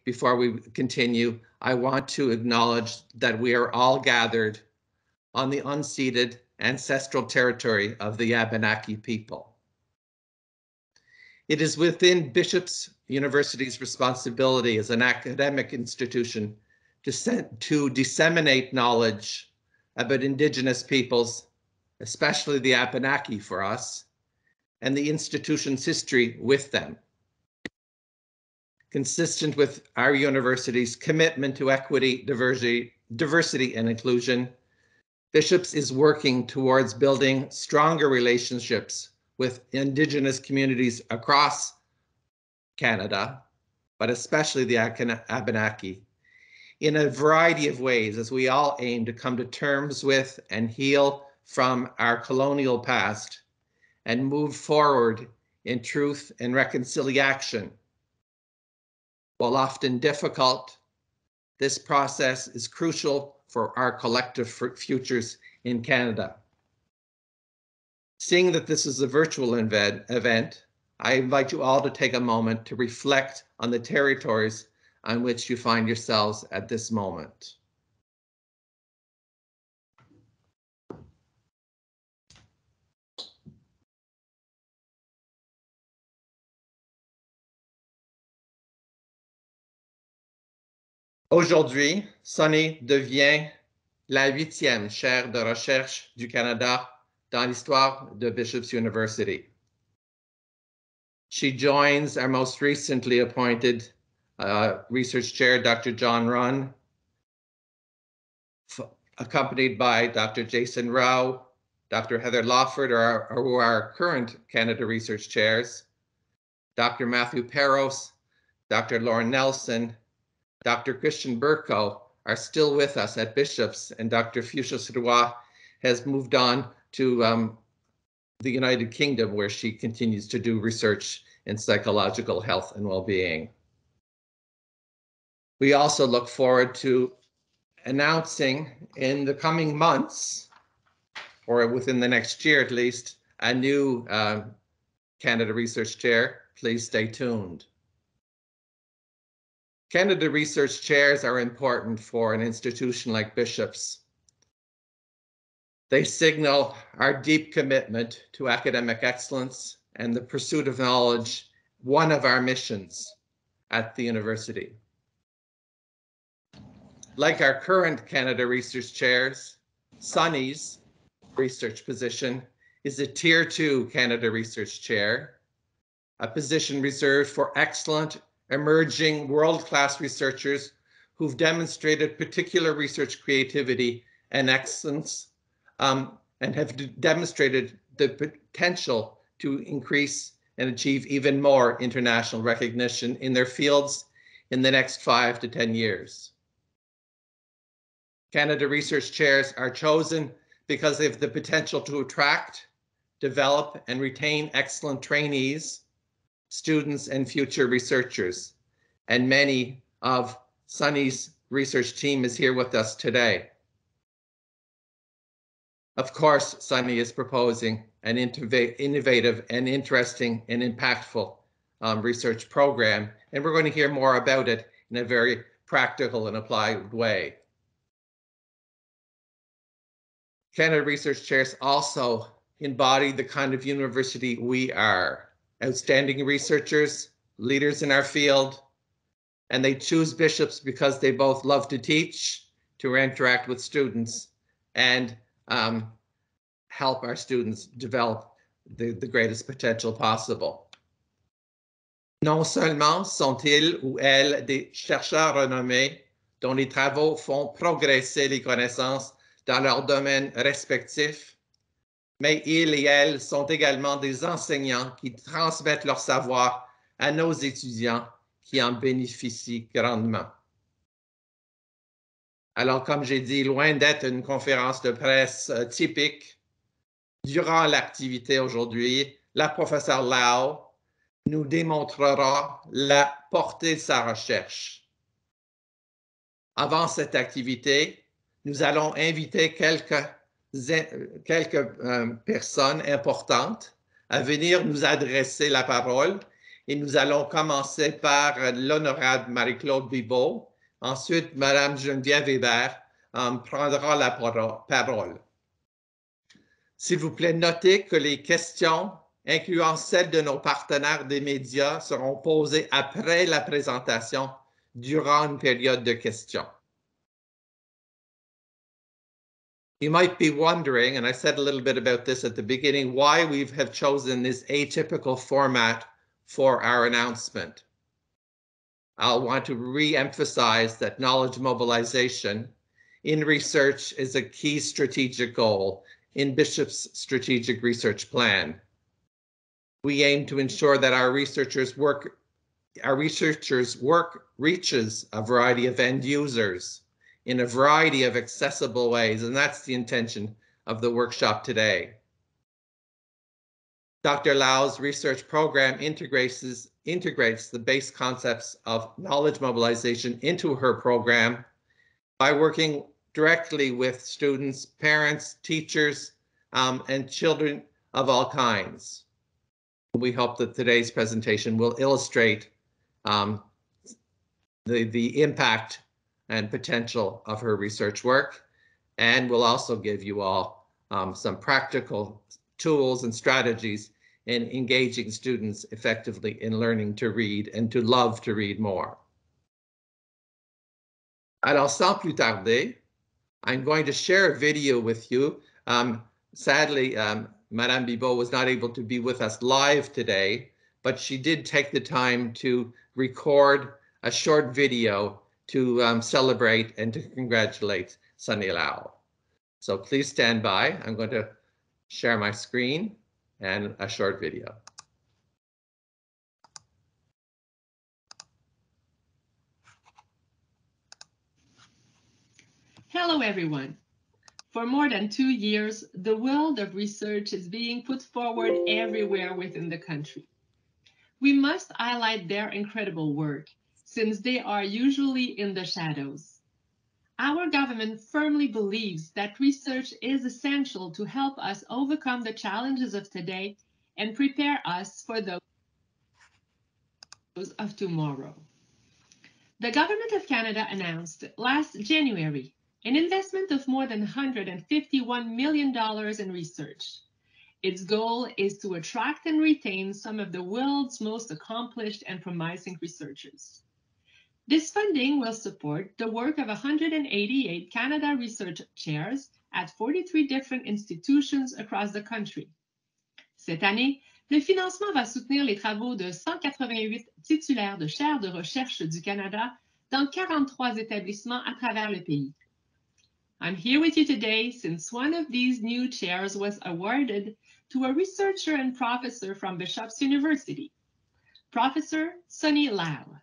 Before we continue, I want to acknowledge that we are all gathered on the unceded ancestral territory of the Abenaki people. It is within Bishop's University's responsibility as an academic institution to disseminate knowledge about Indigenous peoples, especially the Abenaki for us, and the institution's history with them. Consistent with our university's commitment to equity, diversity, and inclusion, Bishops is working towards building stronger relationships with Indigenous communities across Canada, but especially the Abenaki, in a variety of ways as we all aim to come to terms with and heal from our colonial past and move forward in truth and reconciliation. While often difficult, this process is crucial for our collective futures in Canada. Seeing that this is a virtual event, I invite you all to take a moment to reflect on the territories on which you find yourselves at this moment. Aujourd'hui, Sunny devient la 8e chaire de recherche du Canada dans l'histoire de Bishop's University. She joins our most recently appointed research chair, Dr. John Runn, accompanied by Dr. Jason Rao, Dr. Heather Lawford, who are our current Canada research chairs, Dr. Matthew Peros, Dr. Lauren Nelson, Dr. Christian Burko are still with us at Bishop's, and Dr. Fuchsia Sirois has moved on to the United Kingdom, where she continues to do research in psychological health and well-being. We also look forward to announcing in the coming months, or within the next year at least, a new Canada Research Chair. Please stay tuned. Canada Research Chairs are important for an institution like Bishop's. They signal our deep commitment to academic excellence and the pursuit of knowledge, one of our missions at the university. Like our current Canada Research Chairs, Sunny's research position is a Tier 2 Canada Research Chair, a position reserved for excellent emerging world-class researchers who've demonstrated particular research creativity and excellence and have demonstrated the potential to increase and achieve even more international recognition in their fields in the next 5 to 10 years. Canada Research Chairs are chosen because they have the potential to attract, develop, and retain excellent trainees, students, and future researchers. And many of Sunny's research team is here with us today. Of course, Sunny is proposing an innovative and interesting and impactful research program, and we're going to hear more about it in a very practical and applied way. Canada Research Chairs also embody the kind of university we are: outstanding researchers, leaders in our field, and they choose Bishops because they both love to teach, to interact with students, and help our students develop the greatest potential possible. Non seulement sont-ils ou elles des chercheurs renommés dont les travaux font progresser les connaissances dans leurs domaines respectifs, mais ils et elles sont également des enseignants qui transmettent leur savoir à nos étudiants qui en bénéficient grandement. Alors, comme j'ai dit, loin d'être une conférence de presse typique, durant l'activité aujourd'hui, la professeure Lau nous démontrera la portée de sa recherche. Avant cette activité, nous allons inviter quelques personnes importantes à venir nous adresser la parole. Et nous allons commencer par l'honorable Marie-Claude Bibeau. Ensuite, Madame Geneviève Hébert prendra la parole. S'il vous plaît, notez que les questions, incluant celles de nos partenaires des médias, seront posées après la présentation, durant une période de questions. You might be wondering, and I said a little bit about this at the beginning, why we have chosen this atypical format for our announcement. I'll want to re-emphasize that knowledge mobilization in research is a key strategic goal in Bishop's strategic research plan. We aim to ensure that our researchers' work reaches a variety of end users in a variety of accessible ways, and that's the intention of the workshop today. Dr. Lau's research program integrates the base concepts of knowledge mobilization into her program by working directly with students, parents, teachers, and children of all kinds. We hope that today's presentation will illustrate the impact and potential of her research work, and will also give you all some practical tools and strategies in engaging students effectively in learning to read and to love to read more. Alors, sans plus tarder, I'm going to share a video with you. Sadly, Madame Bibeau was not able to be with us live today, but she did take the time to record a short video to celebrate and to congratulate Sunny Lau. So please stand by. I'm going to share my screen and a short video. Hello, everyone. For more than 2 years, the world of research is being put forward everywhere within the country. We must highlight their incredible work, since they are usually in the shadows. Our government firmly believes that research is essential to help us overcome the challenges of today and prepare us for those of tomorrow. The Government of Canada announced last January an investment of more than $151 million in research. Its goal is to attract and retain some of the world's most accomplished and promising researchers. This funding will support the work of 188 Canada Research Chairs at 43 different institutions across the country. Cette année, le financement va soutenir les travaux de 188 titulaires de chaires de recherche du Canada dans 43 établissements à travers le pays. I'm here with you today since one of these new chairs was awarded to a researcher and professor from Bishop's University, Professor Sunny Lau.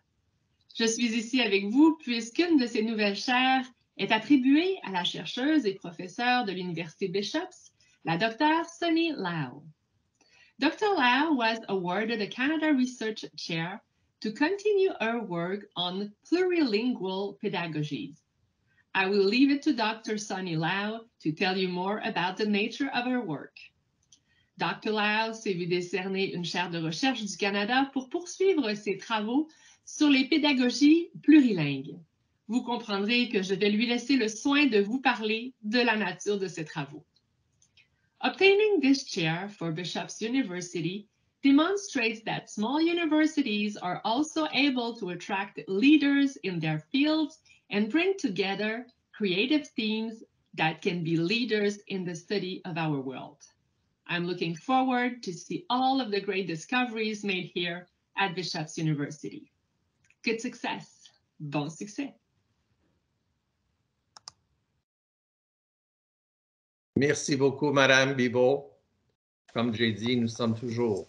Je suis ici avec vous puisqu'une de ces nouvelles chaires est attribuée à la chercheuse et professeure de l'Université Bishop's, la Dr. Sunny Lau. Dr. Lau was awarded a Canada Research Chair to continue her work on plurilingual pedagogies. I will leave it to Dr. Sunny Lau to tell you more about the nature of her work. Dr. Lau s'est vu décerner une chaire de recherche du Canada pour poursuivre ses travaux sur les pédagogies plurilingues. Vous comprendrez que je vais lui laisser le soin de vous parler de la nature de ses travaux. Obtaining this chair for Bishop's University demonstrates that small universities are also able to attract leaders in their fields and bring together creative teams that can be leaders in the study of our world. I'm looking forward to see all of the great discoveries made here at Bishop's University. Good success. Bon succès. Merci beaucoup, Madame Bibeau. Comme j'ai dit, nous sommes toujours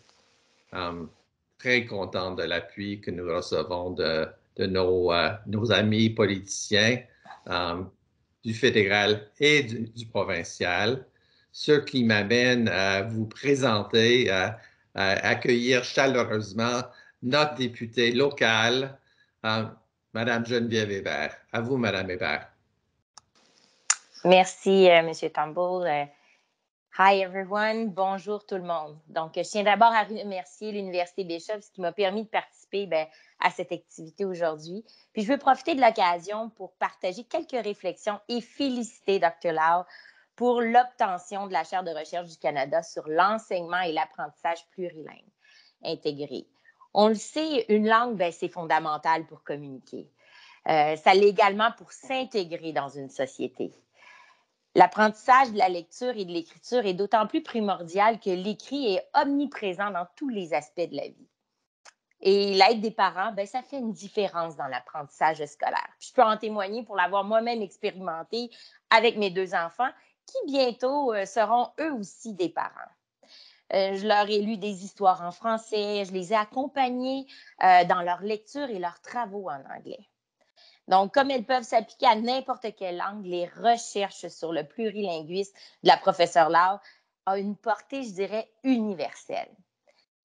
très contents de l'appui que nous recevons de nos amis politiciens du fédéral et du provincial, ce qui m'amène à vous présenter, à accueillir chaleureusement notre députée locale, Madame Geneviève Hébert. À vous, Madame Hébert. Merci, M. Tamboul. Hi everyone, bonjour tout le monde. Donc, je tiens d'abord à remercier l'Université UBishop, ce qui m'a permis de participer à cette activité aujourd'hui. Puis, je veux profiter de l'occasion pour partager quelques réflexions et féliciter Dr. Lau pour l'obtention de la Chaire de recherche du Canada sur l'enseignement et l'apprentissage plurilingue intégré. On le sait, une langue, c'est fondamental pour communiquer. Ça l'est également pour s'intégrer dans une société. L'apprentissage de la lecture et de l'écriture est d'autant plus primordial que l'écrit est omniprésent dans tous les aspects de la vie. Et l'aide des parents, ça fait une différence dans l'apprentissage scolaire. Je peux en témoigner pour l'avoir moi-même expérimenté avec mes 2 enfants qui bientôt seront eux aussi des parents. Je leur ai lu des histoires en français, je les ai accompagnés dans leur lecture et leurs travaux en anglais. Donc, comme elles peuvent s'appliquer à n'importe quelle langue, les recherches sur le plurilinguisme de la professeure Lau ont une portée, je dirais, universelle.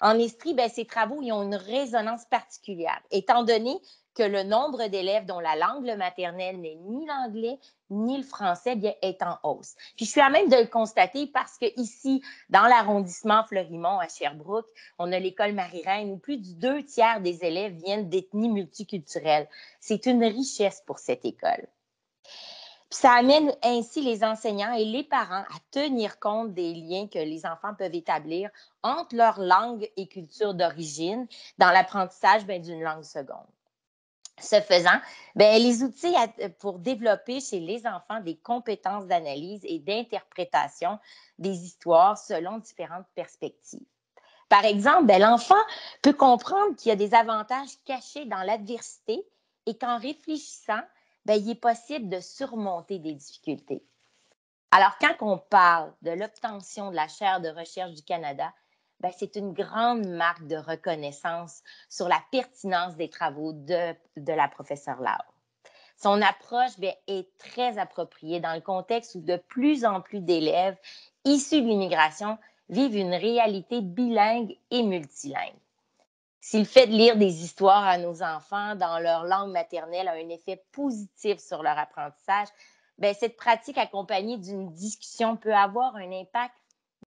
En Estrie, ces travaux ont une résonance particulière, étant donné que le nombre d'élèves dont la langue maternelle n'est ni l'anglais ni le français est en hausse. Puis je suis à même de le constater parce que ici, dans l'arrondissement Fleurimont à Sherbrooke, on a l'école Marie-Reine où plus du 2/3 des élèves viennent d'ethnies multiculturelles. C'est une richesse pour cette école. Puis ça amène ainsi les enseignants et les parents à tenir compte des liens que les enfants peuvent établir entre leur langue et culture d'origine dans l'apprentissage d'une langue seconde. Ce faisant, les outils pour développer chez les enfants des compétences d'analyse et d'interprétation des histoires selon différentes perspectives. Par exemple, l'enfant peut comprendre qu'il y a des avantages cachés dans l'adversité et qu'en réfléchissant, il est possible de surmonter des difficultés. Alors, quand on parle de l'obtention de la Chaire de recherche du Canada, c'est une grande marque de reconnaissance sur la pertinence des travaux de la professeure Lau. Son approche est très appropriée dans le contexte où de plus en plus d'élèves issus de l'immigration vivent une réalité bilingue et multilingue. Si le fait de lire des histoires à nos enfants dans leur langue maternelle a un effet positif sur leur apprentissage, cette pratique accompagnée d'une discussion peut avoir un impact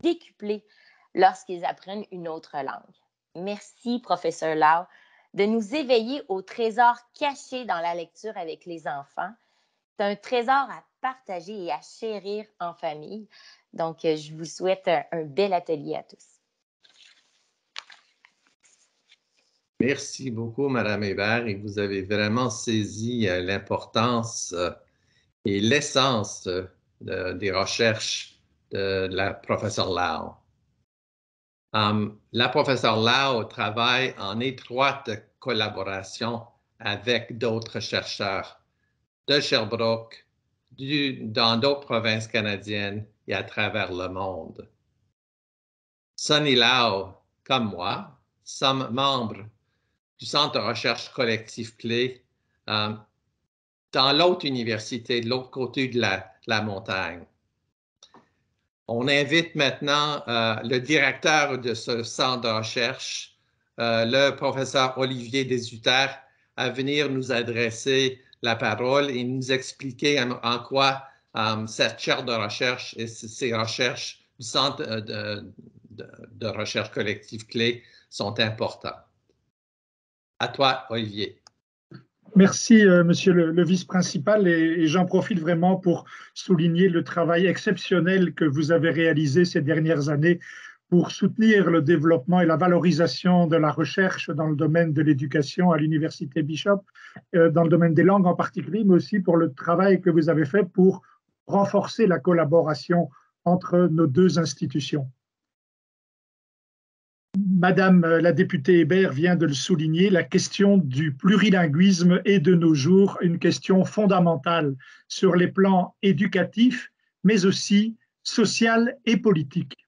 décuplé lorsqu'ils apprennent une autre langue. Merci, professeur Lau, de nous éveiller au trésor caché dans la lecture avec les enfants. C'est un trésor à partager et à chérir en famille. Donc, je vous souhaite un bel atelier à tous. Merci beaucoup, Madame Hébert, et vous avez vraiment saisi l'importance et l'essence des recherches de la professeure Lau. La professeure Lau travaille en étroite collaboration avec d'autres chercheurs de Sherbrooke, dans d'autres provinces canadiennes et à travers le monde. Sunny Lau, comme moi, sommes membres du Centre de recherche Collectif CLÉ dans l'autre université, de l'autre côté de la montagne. On invite maintenant le directeur de ce centre de recherche, le professeur Olivier Desutter, à venir nous adresser la parole et nous expliquer en quoi cette chaire de recherche et ces recherches du Centre de recherche collective CLÉ sont importantes. À toi, Olivier. Merci, monsieur le vice-principal, et j'en profite vraiment pour souligner le travail exceptionnel que vous avez réalisé ces dernières années pour soutenir le développement et la valorisation de la recherche dans le domaine de l'éducation à l'Université UBishop, dans le domaine des langues en particulier, mais aussi pour le travail que vous avez fait pour renforcer la collaboration entre nos 2 institutions. Madame la députée Hébert vient de le souligner, la question du plurilinguisme est de nos jours une question fondamentale sur les plans éducatifs, mais aussi social et politique.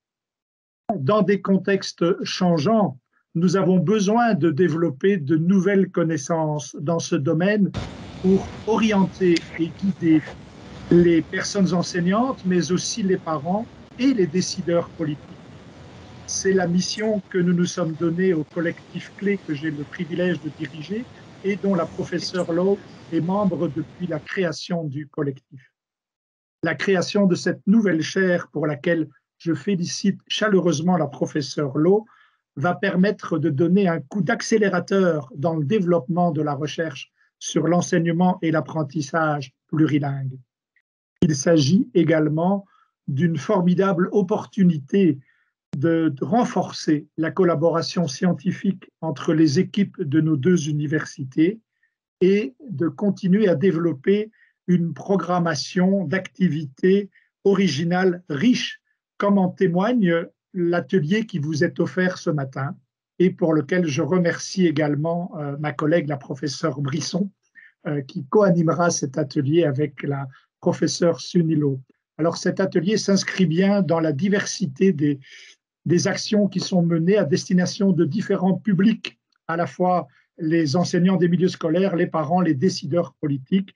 Dans des contextes changeants, nous avons besoin de développer de nouvelles connaissances dans ce domaine pour orienter et guider les personnes enseignantes, mais aussi les parents et les décideurs politiques. C'est la mission que nous nous sommes donnée au collectif CLÉ que j'ai le privilège de diriger et dont la professeure Lau est membre depuis la création du collectif. La création de cette nouvelle chaire pour laquelle je félicite chaleureusement la professeure Lau, va permettre de donner un coup d'accélérateur dans le développement de la recherche sur l'enseignement et l'apprentissage plurilingue. Il s'agit également d'une formidable opportunité de renforcer la collaboration scientifique entre les équipes de nos deux universités et de continuer à développer une programmation d'activités originales riches, comme en témoigne l'atelier qui vous est offert ce matin et pour lequel je remercie également ma collègue, la professeure Brisson, qui co-animera cet atelier avec la professeure Sunny Lau. Alors cet atelier s'inscrit bien dans la diversité des actions qui sont menées à destination de différents publics, à la fois les enseignants des milieux scolaires, les parents, les décideurs politiques.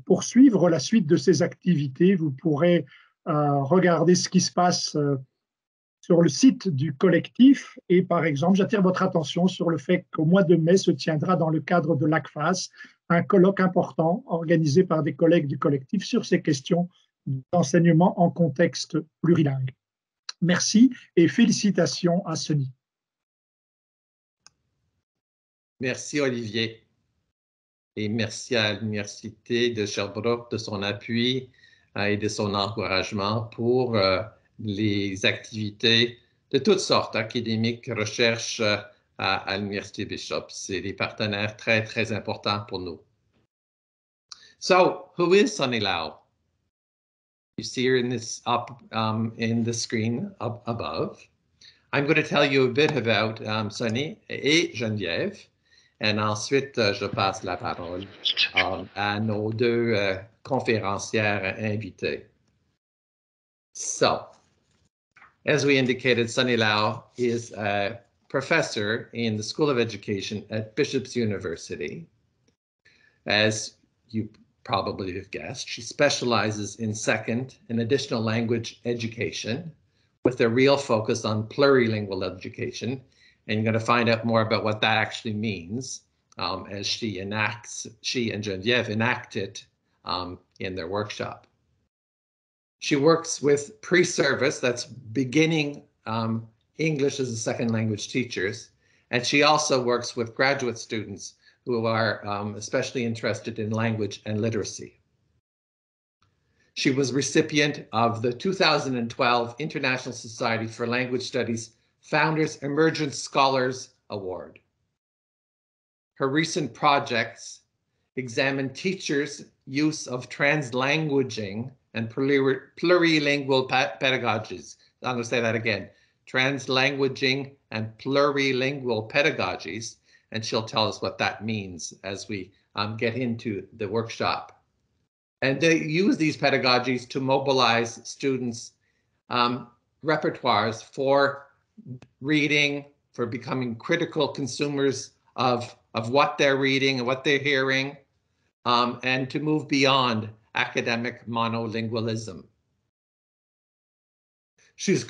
Pour suivre la suite de ces activités, vous pourrez regarder ce qui se passe sur le site du collectif. Et par exemple, j'attire votre attention sur le fait qu'au mois de mai se tiendra dans le cadre de l'ACFAS un colloque important organisé par des collègues du collectif sur ces questions d'enseignement en contexte plurilingue. Merci et félicitations à Sunny. Merci Olivier. Et merci à l'Université de Sherbrooke de son appui et de son encouragement pour les activités de toutes sortes, académiques, recherche à l'Université UBishop. C'est des partenaires très, très importants pour nous. So, who is Sunny Lau? You see her in this in the screen up above. I'm going to tell you a bit about Sunny et Geneviève, et ensuite je passe la parole à nos deux conférencières invitées. So, as we indicated, Sunny Lau is a professor in the School of Education at Bishop's University. As you probably have guessed, she specializes in second and additional language education with a real focus on plurilingual education. And you're going to find out more about what that actually means as she and Geneviève enact it in their workshop. She works with pre-service, that's beginning English as a second language teachers. And she also works with graduate students who are especially interested in language and literacy. She was recipient of the 2012 International Society for Language Studies Founders Emergent Scholars Award. Her recent projects examine teachers' use of translanguaging and plurilingual pedagogies. I'm going to say that again, translanguaging and plurilingual pedagogies, and she'll tell us what that means as we get into the workshop. And they use these pedagogies to mobilize students' repertoires for reading, for becoming critical consumers of what they're reading and what they're hearing, and to move beyond academic monolingualism. She's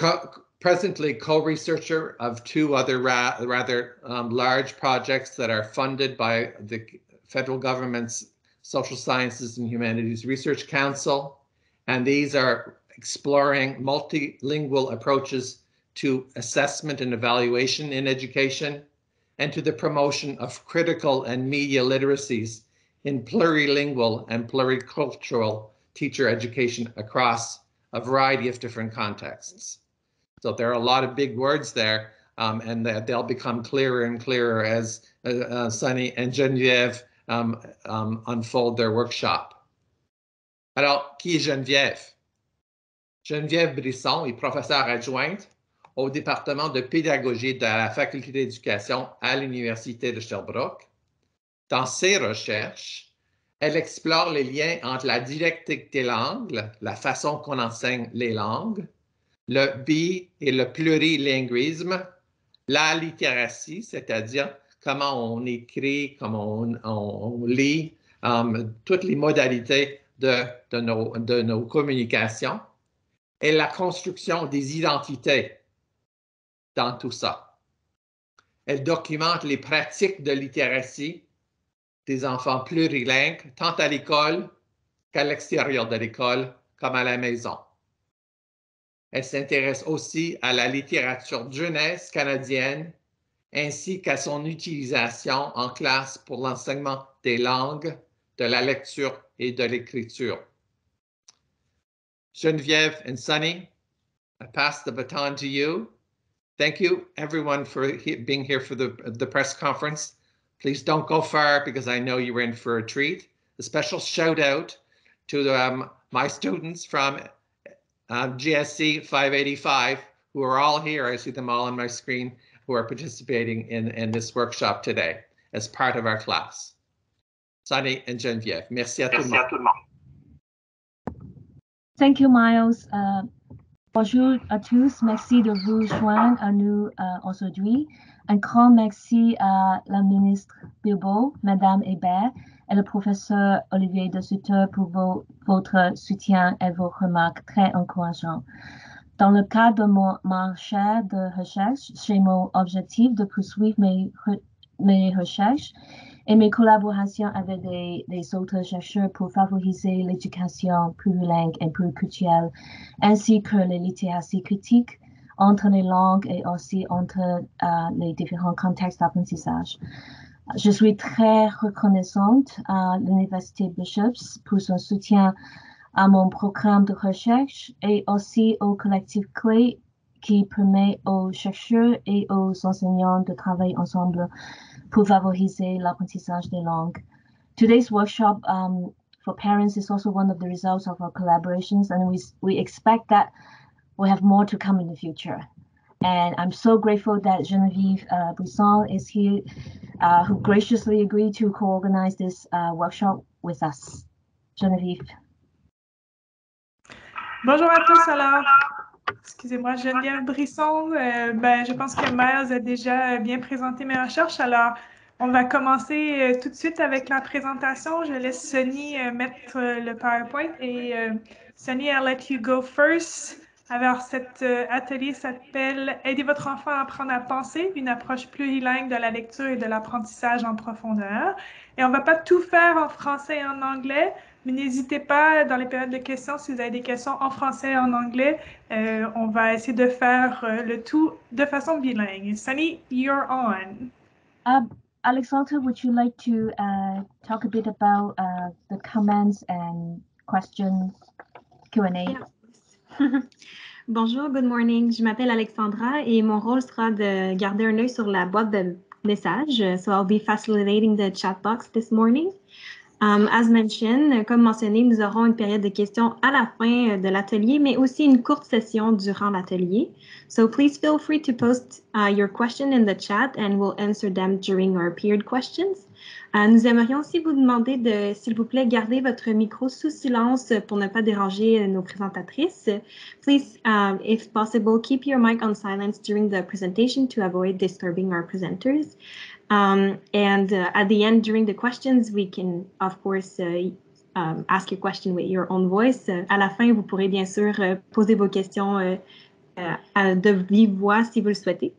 presently co-researcher of two other rather large projects that are funded by the federal government's Social Sciences and Humanities Research Council, and these are exploring multilingual approaches to assessment and evaluation in education, and to the promotion of critical and media literacies in plurilingual and pluricultural teacher education across a variety of different contexts. So there are a lot of big words there, and they'll become clearer and clearer as Sunny and Geneviève unfold their workshop. Alors, qui est Geneviève? Geneviève Brisson est professeure adjointe au département de pédagogie de la faculté d'éducation à l'Université de Sherbrooke. Dans ses recherches, elle explore les liens entre la didactique des langues, la façon qu'on enseigne les langues, le bi- et le plurilinguisme, la littératie, c'est-à-dire comment on écrit, comment on lit, toutes les modalités de nos communications, et la construction des identités dans tout ça. Elle documente les pratiques de littératie des enfants plurilingues, tant à l'école qu'à l'extérieur de l'école, comme à la maison. Elle s'intéresse aussi à la littérature jeunesse canadienne ainsi qu'à son utilisation en classe pour l'enseignement des langues, de la lecture et de l'écriture. Geneviève and Sunny, I pass the baton to you. Thank you, everyone, for being here for the press conference. Please don't go far because I know you're in for a treat. A special shout out to my students from GSC 585 who are all here. I see them all on my screen who are participating in this workshop today as part of our class. Sunny and Geneviève, merci à tout le monde. Thank you, Miles. Bonjour à tous, merci de vous joindre à nous aujourd'hui. Un grand merci à la ministre Bilbao, Madame Hébert, et le professeur Olivier de Sutter pour votre soutien et vos remarques très encourageantes. Dans le cadre de ma chaire de recherche, j'ai mon objectif de poursuivre mes recherches et mes collaborations avec des autres chercheurs pour favoriser l'éducation plurilingue et pluriculturelle, ainsi que les littératies critiques entre les langues et aussi entre les différents contextes d'apprentissage. Je suis très reconnaissante à l'Université UBishop pour son soutien à mon programme de recherche et aussi au Collectif CLÉ qui permet aux chercheurs et aux enseignants de travailler ensemble pour favoriser l'apprentissage des langues. Today's workshop for parents is also one of the results of our collaborations, and we expect that we have more to come in the future. And I'm so grateful that Geneviève Brisson is here, who graciously agreed to co-organize this workshop with us. Geneviève. Bonjour à tous, alors, excusez-moi, Geneviève Brisson. Je pense que Miles a déjà bien présenté mes recherches, alors on va commencer tout de suite avec la présentation. Je laisse Sunny mettre le PowerPoint et Sunny, I'll let you go first. Alors, cet atelier s'appelle « Aider votre enfant à apprendre à penser, une approche plurilingue de la lecture et de l'apprentissage en profondeur ». Et on ne va pas tout faire en français et en anglais, mais n'hésitez pas dans les périodes de questions, si vous avez des questions en français et en anglais, on va essayer de faire le tout de façon bilingue. Sunny, you're on. Alexandra, would you like to talk a bit about the comments and question Q&A? Yeah. Bonjour, good morning. Je m'appelle Alexandra et mon rôle sera de garder un œil sur la boîte de messages. So I'll be facilitating the chat box this morning. As mentioned, comme mentionné, nous aurons une période de questions à la fin de l'atelier, mais aussi une courte session durant l'atelier. So please feel free to post your question in the chat and we'll answer them during our period questions. Nous aimerions aussi vous demander de, s'il vous plaît, garder votre micro sous silence pour ne pas déranger nos présentatrices. Please, if possible, keep your mic on silence during the presentation to avoid disturbing our presenters. At the end, during the questions, we can, of course, ask your question with your own voice. À la fin, vous pourrez bien sûr poser vos questions de vive voix si vous le souhaitez.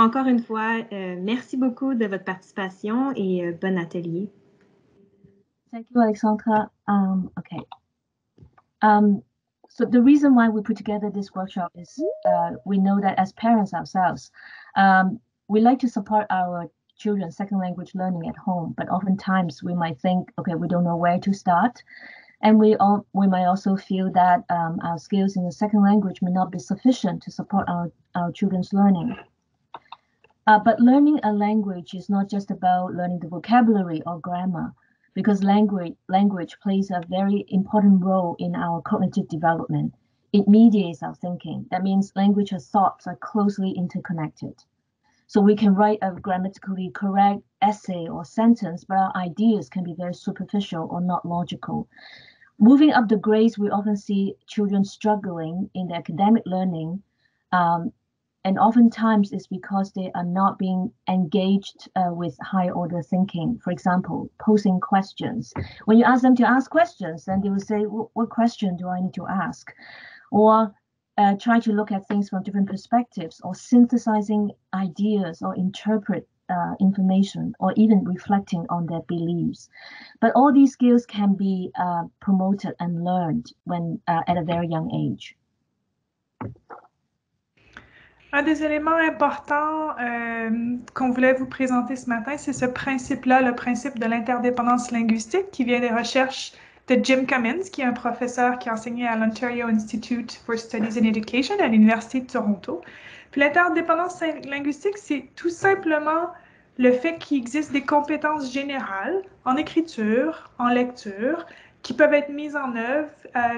Encore une fois, merci beaucoup de votre participation et bon atelier. Thank you, Alexandra. Okay. So the reason why we put together this workshop is we know that as parents ourselves, we like to support our children's second language learning at home, but oftentimes we might think, okay, we don't know where to start. And we might also feel that our skills in the second language may not be sufficient to support our children's learning. But learning a language is not just about learning the vocabulary or grammar, because language plays a very important role in our cognitive development. It mediates our thinking. That means language and thoughts are closely interconnected. So we can write a grammatically correct essay or sentence, but our ideas can be very superficial or not logical. Moving up the grades, we often see children struggling in their academic learning, and oftentimes it's because they are not being engaged with higher order thinking. For example, posing questions. When you ask them to ask questions, then they will say, what question do I need to ask? Or try to look at things from different perspectives, or synthesizing ideas, or interpret information, or even reflecting on their beliefs. But all these skills can be promoted and learned when at a very young age. Un des éléments importants qu'on voulait vous présenter ce matin, c'est ce principe-là, le principe de l'interdépendance linguistique qui vient des recherches de Jim Cummins, qui est un professeur qui a enseigné à l'Ontario Institute for Studies in Education à l'Université de Toronto. Puis l'interdépendance linguistique, c'est tout simplement le fait qu'il existe des compétences générales en écriture, en lecture, qui peuvent être mises en œuvre,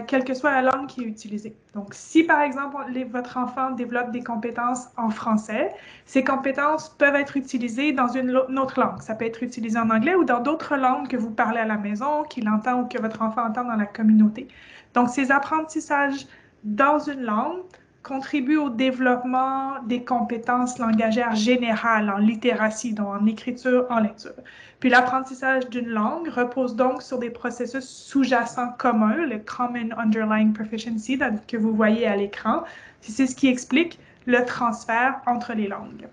quelle que soit la langue qui est utilisée. Donc, si par exemple, votre enfant développe des compétences en français, ces compétences peuvent être utilisées dans une autre langue. Ça peut être utilisé en anglais ou dans d'autres langues que vous parlez à la maison, qu'il entend ou que votre enfant entend dans la communauté. Donc, ces apprentissages dans une langue contribuent au développement des compétences langagères générales en littératie, donc en écriture, en lecture. Puis l'apprentissage d'une langue repose donc sur des processus sous-jacents communs, le Common Underlying Proficiency que vous voyez à l'écran. C'est ce qui explique le transfert entre les langues.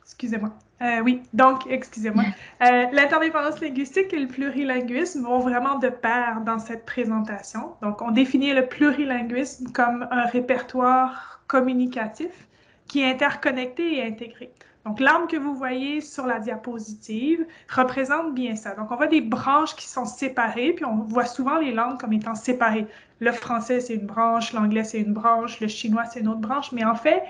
Excusez-moi. Oui, donc, excusez-moi. L'interdépendance linguistique et le plurilinguisme vont vraiment de pair dans cette présentation. Donc, on définit le plurilinguisme comme un répertoire communicatif qui est interconnecté et intégré. Donc, l'arbre que vous voyez sur la diapositive représente bien ça. Donc, on voit des branches qui sont séparées, puis on voit souvent les langues comme étant séparées. Le français, c'est une branche, l'anglais, c'est une branche, le chinois, c'est une autre branche, mais en fait,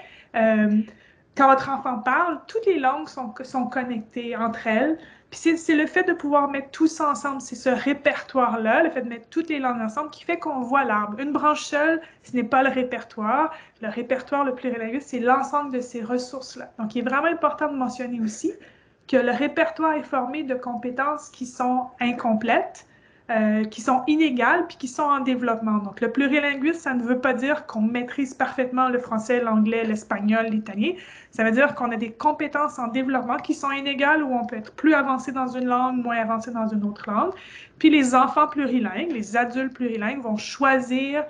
quand votre enfant parle, toutes les langues sont connectées entre elles. Puis c'est le fait de pouvoir mettre tout ça ensemble, c'est ce répertoire-là, le fait de mettre toutes les langues ensemble qui fait qu'on voit l'arbre. Une branche seule, ce n'est pas le répertoire. Le répertoire, le plurilingue, c'est l'ensemble de ces ressources-là. Donc, il est vraiment important de mentionner aussi que le répertoire est formé de compétences qui sont incomplètes, qui sont inégales, puis qui sont en développement. Donc, le plurilinguisme, ça ne veut pas dire qu'on maîtrise parfaitement le français, l'anglais, l'espagnol, l'italien. Ça veut dire qu'on a des compétences en développement qui sont inégales, où on peut être plus avancé dans une langue, moins avancé dans une autre langue. Puis les enfants plurilingues, les adultes plurilingues vont choisir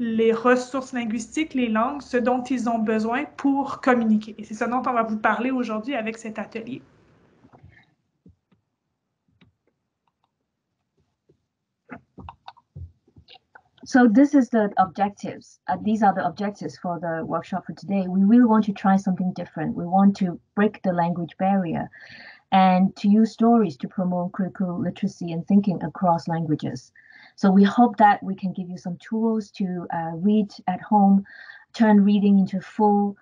les ressources linguistiques, les langues, ce dont ils ont besoin pour communiquer. Et c'est ce dont on va vous parler aujourd'hui avec cet atelier. So this is the objectives. These are the objectives for the workshop for today. We really want to try something different. We want to break the language barrier and to use stories to promote critical literacy and thinking across languages. So we hope that we can give you some tools to read at home, turn reading into full-bodied,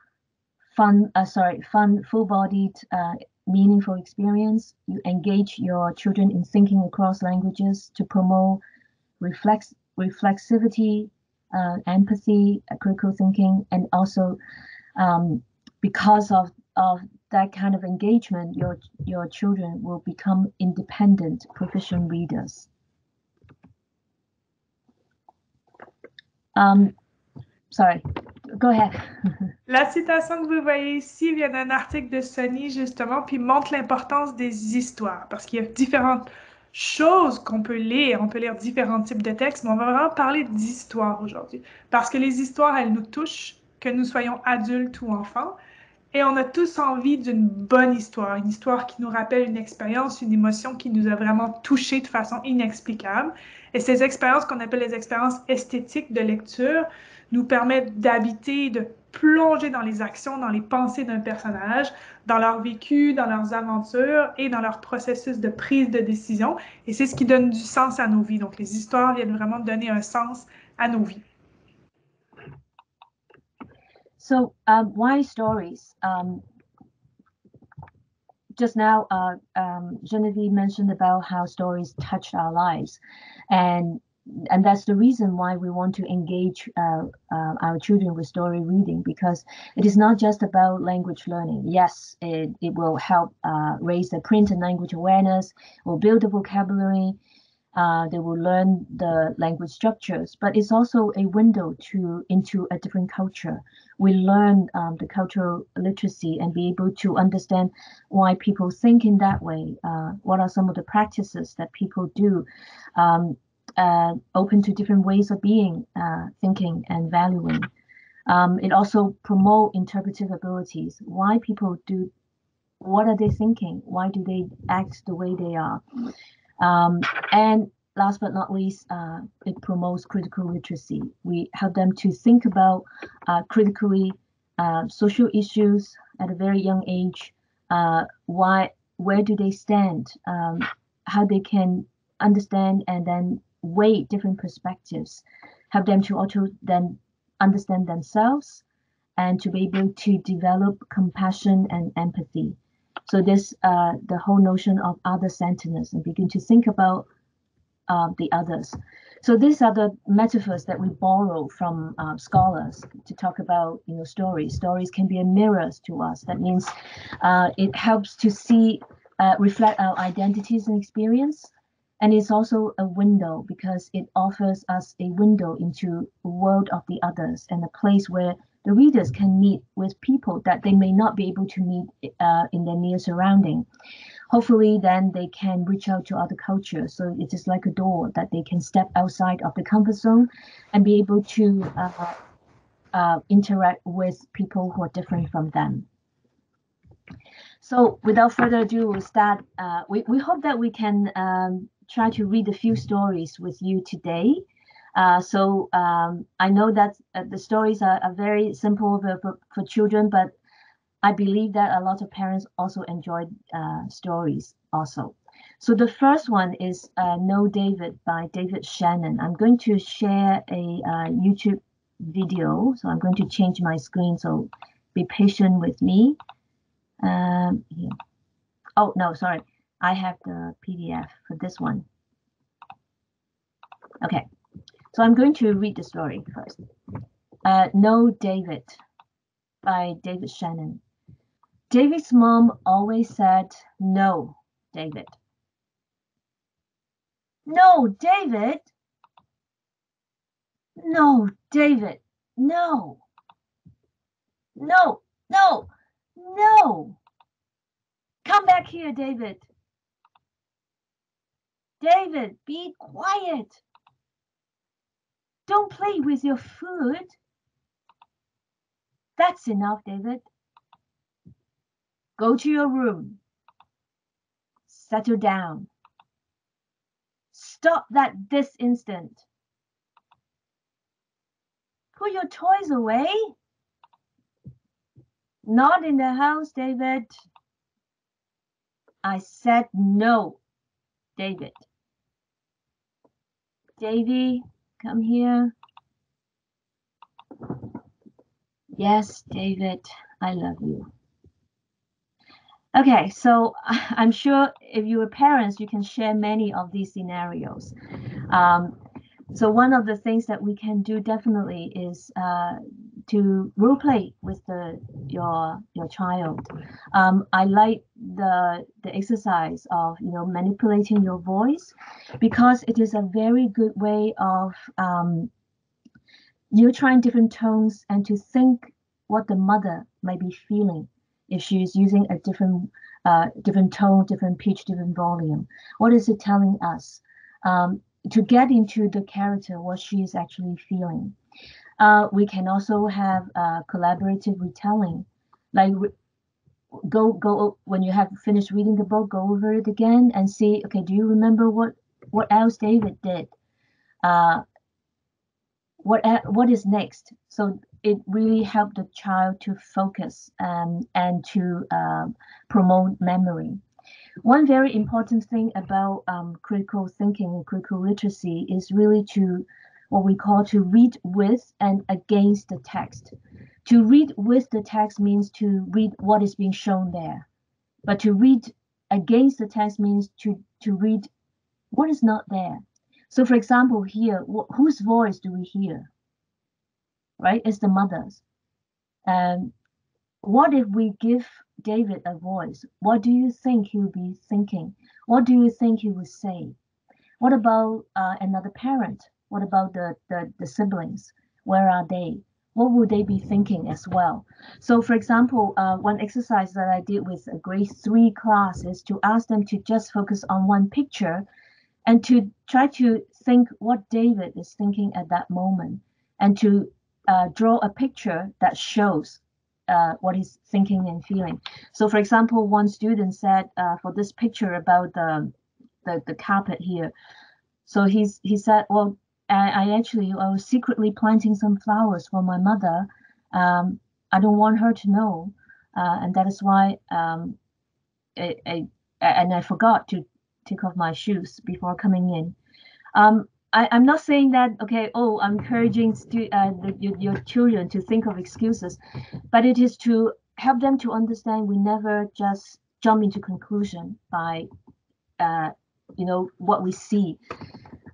meaningful experience. You engage your children in thinking across languages to promote reflexivity, empathy, critical thinking, and also because of that kind of engagement, your children will become independent, proficient readers. Sorry, go ahead. La citation que vous voyez ici vient d'un article de Sunny, justement, puis montre l'importance des histoires, parce qu'il y a différentes choses qu'on peut lire. On peut lire différents types de textes, mais on va vraiment parler d'histoire aujourd'hui, parce que les histoires, elles nous touchent, que nous soyons adultes ou enfants, et on a tous envie d'une bonne histoire, une histoire qui nous rappelle une expérience, une émotion qui nous a vraiment touchés de façon inexplicable. Et ces expériences qu'on appelle les expériences esthétiques de lecture nous permettent d'habiter, de plonger dans les actions, dans les pensées d'un personnage, dans leur vécu, dans leurs aventures et dans leur processus de prise de décision. Et c'est ce qui donne du sens à nos vies. Donc, les histoires viennent vraiment donner un sens à nos vies. So why stories? Just now, Geneviève mentioned about how stories touched our lives, and that's the reason why we want to engage our children with story reading, because it is not just about language learning. Yes, it will help raise the print and language awareness, will build the vocabulary, they will learn the language structures, but it's also a window into a different culture. We learn the cultural literacy and be able to understand why people think in that way. What are some of the practices that people do? Open to different ways of being, thinking, and valuing. It also promotes interpretive abilities. Why people do, what are they thinking? Why do they act the way they are? And last but not least, it promotes critical literacy. We help them to think about critically social issues at a very young age. Where do they stand? How they can understand and then weigh different perspectives. Help them to also then understand themselves and to be able to develop compassion and empathy. So this, the whole notion of other-centeredness, and begin to think about the others. So these are the metaphors that we borrow from scholars to talk about, stories. Stories can be a mirror to us. That means it helps to see, reflect our identities and experience. And it's also a window because it offers us a window into the world of the others and a place where the readers can meet with people that they may not be able to meet in their near surrounding. Hopefully, then they can reach out to other cultures. So it is like a door that they can step outside of the comfort zone and be able to interact with people who are different from them. So without further ado, we'll start. We hope that we can try to read a few stories with you today. I know that the stories are very simple for children, but I believe that a lot of parents also enjoy stories also. So the first one is Know David by David Shannon. I'm going to share a YouTube video. So I'm going to change my screen, so be patient with me. Here. Oh, no, sorry. I have the PDF for this one. Okay, so I'm going to read the story first. Know David by David Shannon. David's mom always said, "No, David." "No, David." "No, David. No. No, no, no. Come back here, David. David, be quiet. Don't play with your food. That's enough, David. Go to your room. Settle down. Stop that this instant. Put your toys away. Not in the house, David. I said no, David. Davy, come here. Yes, David, I love you. Okay, so I'm sure if you are parents, you can share many of these scenarios. So one of the things that we can do definitely is to role play with your child. I like the exercise of manipulating your voice, because it is a very good way of you're trying different tones and to think what the mother might be feeling if she's using a different tone, different pitch, different volume. What is it telling us? To get into the character, what she is actually feeling. We can also have collaborative retelling. Like go when you have finished reading the book, go over it again and see, okay, do you remember what else David did? What is next? So it really helped the child to focus and to promote memory. One very important thing about critical thinking and critical literacy is really to what we call to read with and against the text. To read with the text means to read what is being shown there. But to read against the text means to read what is not there. So for example, here, whose voice do we hear? Right? It's the mother's. What if we give David a voice? What do you think he'll be thinking? What do you think he would say? What about another parent? What about the siblings? Where are they? What would they be thinking as well? So for example, one exercise that I did with a grade 3 class is to ask them to just focus on one picture and to try to think what David is thinking at that moment, and to draw a picture that shows what he's thinking and feeling. So for example, one student said for this picture about the carpet here. So he said, well, I was secretly planting some flowers for my mother. I don't want her to know, and that is why I forgot to take off my shoes before coming in. I'm not saying that, okay, oh, I'm encouraging your children to think of excuses, but it is to help them to understand we never just jump into conclusion by, what we see.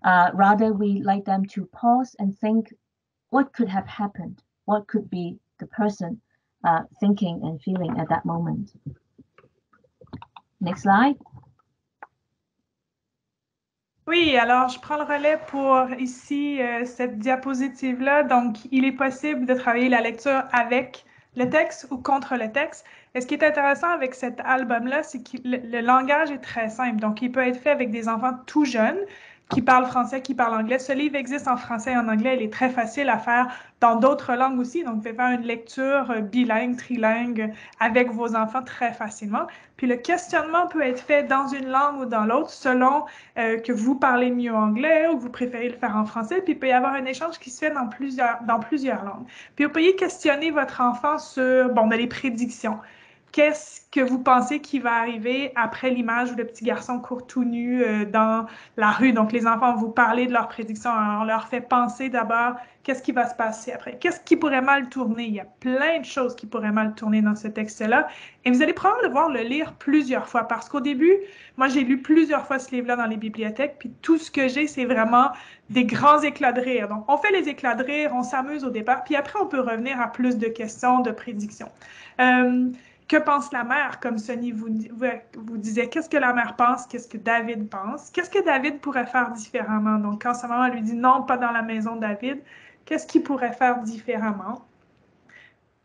Rather, we like them to pause and think what could have happened, what could be the person thinking and feeling at that moment. Next slide. Oui, alors je prends le relais pour ici cette diapositive-là. Donc, il est possible de travailler la lecture avec le texte ou contre le texte. Et ce qui est intéressant avec cet album-là, c'est que le langage est très simple. Donc, il peut être fait avec des enfants tout jeunes qui parlent français, qui parlent anglais. Ce livre existe en français et en anglais. Il est très facile à faire dans d'autres langues aussi. Donc, vous pouvez faire une lecture bilingue, trilingue avec vos enfants très facilement. Puis, le questionnement peut être fait dans une langue ou dans l'autre selon que vous parlez mieux anglais ou que vous préférez le faire en français. Puis, il peut y avoir un échange qui se fait dans plusieurs langues. Puis, vous pouvez questionner votre enfant sur, les prédictions. Qu'est-ce que vous pensez qui va arriver après l'image où le petit garçon court tout nu dans la rue? Donc, les enfants vous parlez de leurs prédictions. Alors, on leur fait penser d'abord qu'est-ce qui va se passer après. Qu'est-ce qui pourrait mal tourner? Il y a plein de choses qui pourraient mal tourner dans ce texte-là. Et vous allez probablement devoir le lire plusieurs fois parce qu'au début, moi, j'ai lu plusieurs fois ce livre-là dans les bibliothèques. Puis tout ce que j'ai, c'est vraiment des grands éclats de rire. Donc, on fait les éclats de rire, on s'amuse au départ. Puis après, on peut revenir à plus de questions, de prédictions. Que pense la mère? Comme Sunny vous disait, qu'est-ce que la mère pense? Qu'est-ce que David pense? Qu'est-ce que David pourrait faire différemment? Donc, quand sa maman lui dit non, pas dans la maison, David, qu'est-ce qu'il pourrait faire différemment?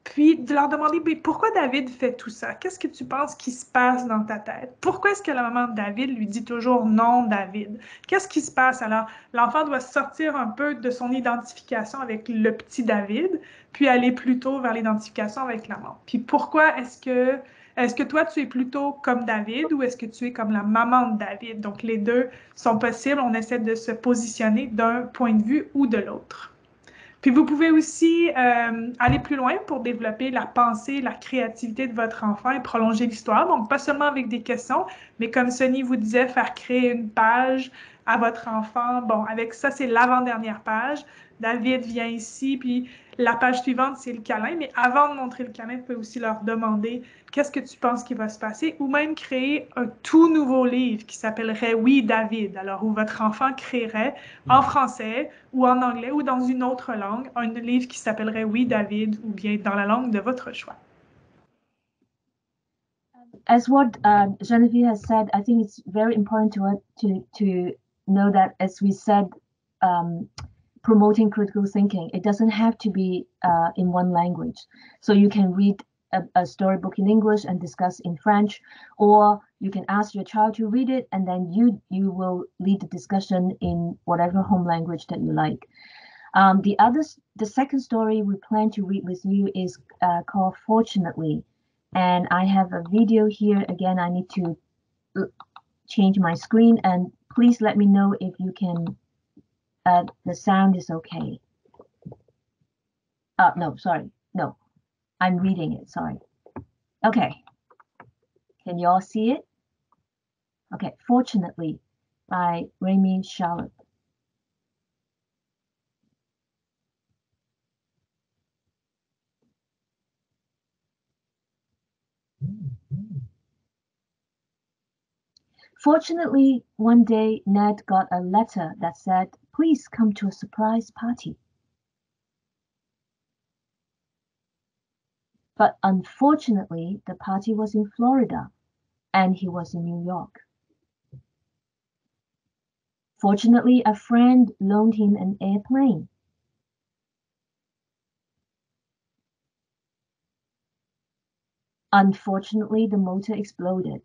Puis, de leur demander, pourquoi David fait tout ça? Qu'est-ce que tu penses qui se passe dans ta tête? Pourquoi est-ce que la maman de David lui dit toujours non, David? Qu'est-ce qui se passe? Alors, l'enfant doit sortir un peu de son identification avec le petit David, puis aller plutôt vers l'identification avec la maman. Puis, pourquoi est-ce que toi, tu es plutôt comme David ou est-ce que tu es comme la maman de David? Donc, les deux sont possibles. On essaie de se positionner d'un point de vue ou de l'autre. Puis vous pouvez aussi aller plus loin pour développer la pensée, la créativité de votre enfant et prolonger l'histoire. Donc, pas seulement avec des questions, mais comme Sunny vous disait, faire créer une page à votre enfant. Bon, avec ça, c'est l'avant-dernière page. David vient ici, puis la page suivante, c'est le câlin. Mais avant de montrer le câlin, vous pouvez aussi leur demander qu'est-ce que tu penses qui va se passer ou même créer un tout nouveau livre qui s'appellerait Oui, David. Alors, où votre enfant créerait en français ou en anglais ou dans une autre langue un livre qui s'appellerait Oui, David ou bien dans la langue de votre choix. As what Geneviève has said, I think it's very important to know that, as we said, promoting critical thinking, it doesn't have to be in one language. So you can read a storybook in English and discuss in French, or you can ask your child to read it, and then you will lead the discussion in whatever home language that you like. The second story we plan to read with you is called Fortunately. And I have a video here. Again, I need to change my screen, and please let me know if you can, the sound is okay. No, sorry, no, I'm reading it, sorry. Okay, can you all see it? Okay, Fortunately by Remy Charlotte. Fortunately, one day Ned got a letter that said, "Please come to a surprise party." But unfortunately, the party was in Florida, and he was in New York. Fortunately, a friend loaned him an airplane. Unfortunately, the motor exploded.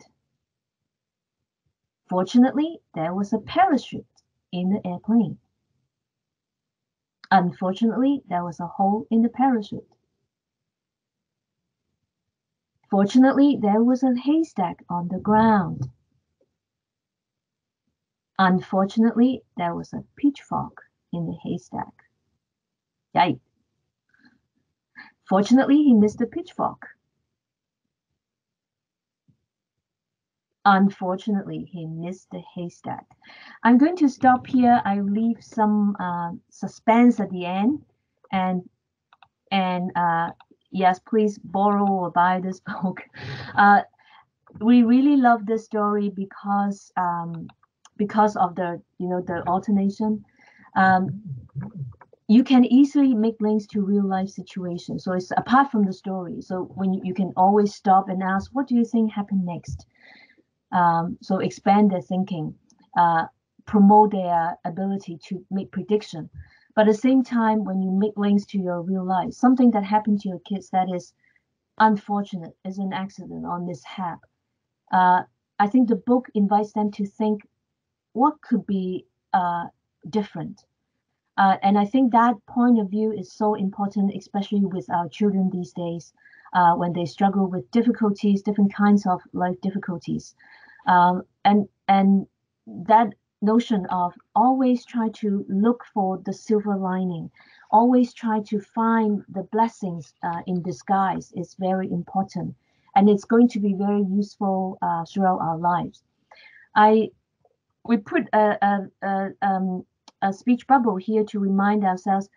Fortunately, there was a parachute in the airplane. Unfortunately, there was a hole in the parachute. Fortunately, there was a haystack on the ground. Unfortunately, there was a pitchfork in the haystack. Yikes. Fortunately, he missed the pitchfork. Unfortunately, he missed the haystack. I'm going to stop here. I leave some suspense at the end. And yes, please borrow or buy this book. We really love this story because of the the alternation. You can easily make links to real life situations. So it's apart from the story. So when you can always stop and ask, what do you think happened next? So expand their thinking, promote their ability to make prediction. But at the same time, when you make links to your real life, something that happened to your kids that is unfortunate, is an accident or mishap, I think the book invites them to think what could be different. And I think that point of view is so important, especially with our children these days, when they struggle with difficulties, different kinds of life difficulties. And that notion of always try to look for the silver lining, always try to find the blessings in disguise is very important. And it's going to be very useful throughout our lives. We put a speech bubble here to remind ourselves.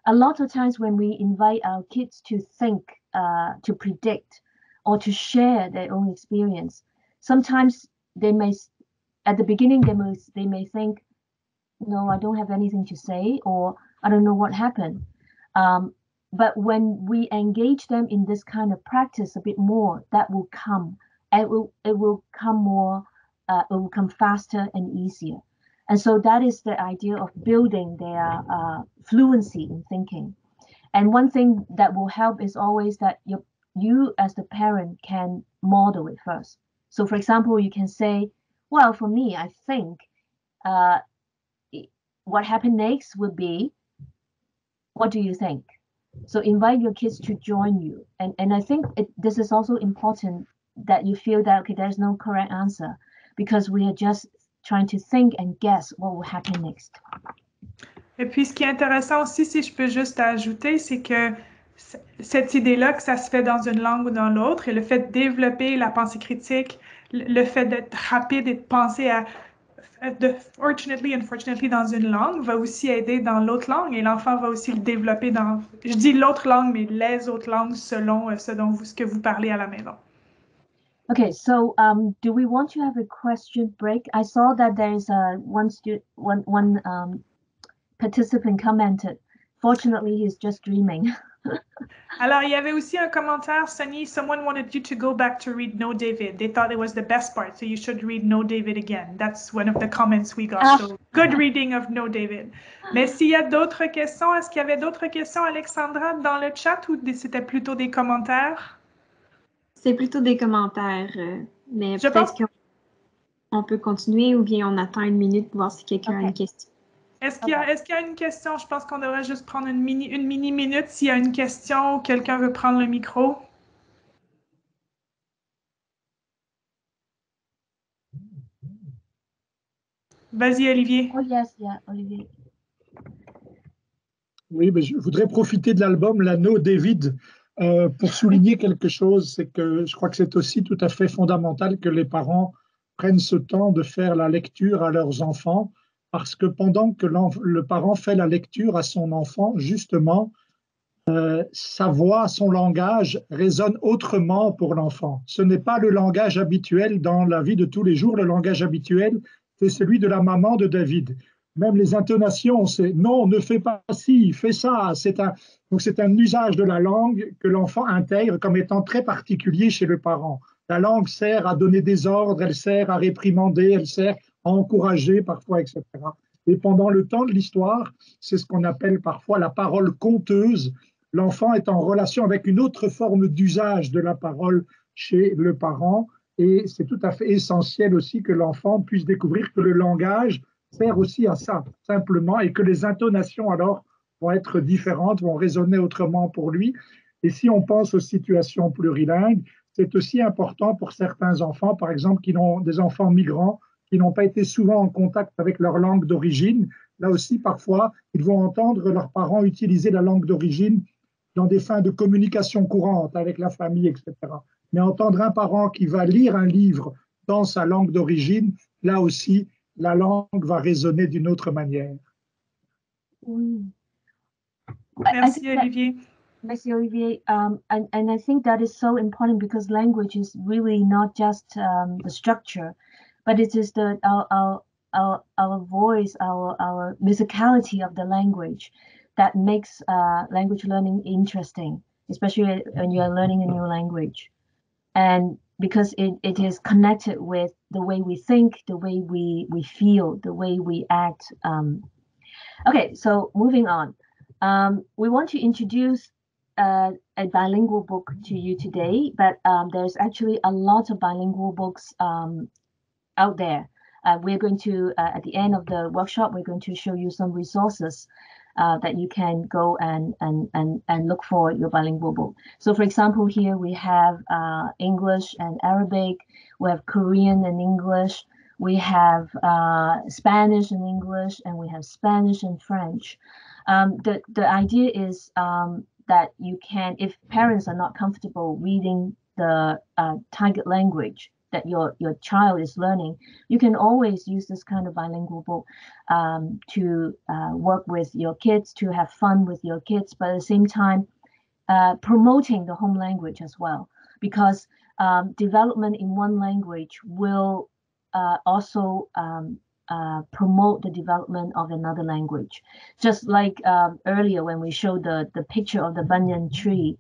A lot of times when we invite our kids to think, to predict, or to share their own experience, sometimes they may, at the beginning, they may think, no, I don't have anything to say, or I don't know what happened. But when we engage them in this kind of practice a bit more, that will come. It will come more. It will come faster and easier. And so that is the idea of building their fluency in thinking. And one thing that will help is always that you as the parent can model it first. So for example, you can say, well, for me, I think what happened next would be, what do you think? So invite your kids to join you. And I think this is also important that you feel that, okay, there's no correct answer, because we are just trying to think and guess what will happen next. Et puis, ce qui est intéressant aussi, si je peux juste ajouter, c'est que cette idée-là, que ça se fait dans une langue ou dans l'autre, et le fait de développer la pensée critique, le fait d'être rapide et de penser à fortunately, unfortunately dans une langue, va aussi aider dans l'autre langue, et l'enfant va aussi le développer dans, je dis l'autre langue, mais les autres langues selon ce que vous parlez à la maison. Okay, so do we want to have a question break? I saw that there is one participant commented. Fortunately, he's just dreaming. Alors, il y avait aussi un commentaire, Sunny, someone wanted you to go back to read No David. They thought it was the best part, so you should read No David again. That's one of the comments we got. So, good reading of No David. Mais s'il y a d'autres questions, est-ce qu'il y avait d'autres questions, Alexandra, dans le chat, ou c'était plutôt des commentaires? C'est plutôt des commentaires, mais peut-être qu'on peut continuer ou bien on attend une minute pour voir si quelqu'un a une question. Est-ce qu'il y a une question? Je pense qu'on devrait juste prendre une mini minute s'il y a une question ou quelqu'un veut prendre le micro. Vas-y, Olivier. Oh yes, yeah, Olivier. Oui, mais je voudrais profiter de l'album La No David pour souligner quelque chose. C'est que je crois que c'est aussi tout à fait fondamental que les parents prennent ce temps de faire la lecture à leurs enfants, parce que pendant que le parent fait la lecture à son enfant, justement, sa voix, son langage résonne autrement pour l'enfant. Ce n'est pas le langage habituel dans la vie de tous les jours. Le langage habituel, c'est celui de la maman de David. Même les intonations, c'est non, ne fais pas ci, fais ça. Donc c'est un usage de la langue que l'enfant intègre comme étant très particulier chez le parent. La langue sert à donner des ordres, elle sert à réprimander, elle sert à encourager parfois, etc. Et pendant le temps de l'histoire, c'est ce qu'on appelle parfois la parole conteuse. L'enfant est en relation avec une autre forme d'usage de la parole chez le parent. Et c'est tout à fait essentiel aussi que l'enfant puisse découvrir que le langage sert aussi à ça, simplement, et que les intonations, alors, vont être différentes, vont résonner autrement pour lui. Et si on pense aux situations plurilingues, c'est aussi important pour certains enfants, par exemple, qui ont des enfants migrants, qui qui n'ont pas été souvent en contact avec leur langue d'origine. Là aussi, parfois, ils vont entendre leurs parents utiliser la langue d'origine dans des fins de communication courante avec la famille, etc. Mais entendre un parent qui va lire un livre dans sa langue d'origine, là aussi, la langue va résonner d'une autre manière. Oui. Merci, Olivier. Merci, Olivier. And I think that is so important because language is really not just the structure, but it is our voice, our musicality of the language that makes language learning interesting, especially when you are learning a new language. And because it is connected with the way we think, the way we feel, the way we act. Okay, so moving on. We want to introduce a bilingual book to you today, but there's actually a lot of bilingual books out there. We're going to, at the end of the workshop, we're going to show you some resources that you can go and look for your bilingual book. So for example, here we have English and Arabic, we have Korean and English, we have Spanish and English, and we have Spanish and French. The idea is that you can, if parents are not comfortable reading the target language that your child is learning, you can always use this kind of bilingual book to work with your kids, to have fun with your kids, but at the same time promoting the home language as well, because development in one language will also promote the development of another language. Just like earlier when we showed the picture of the banyan tree,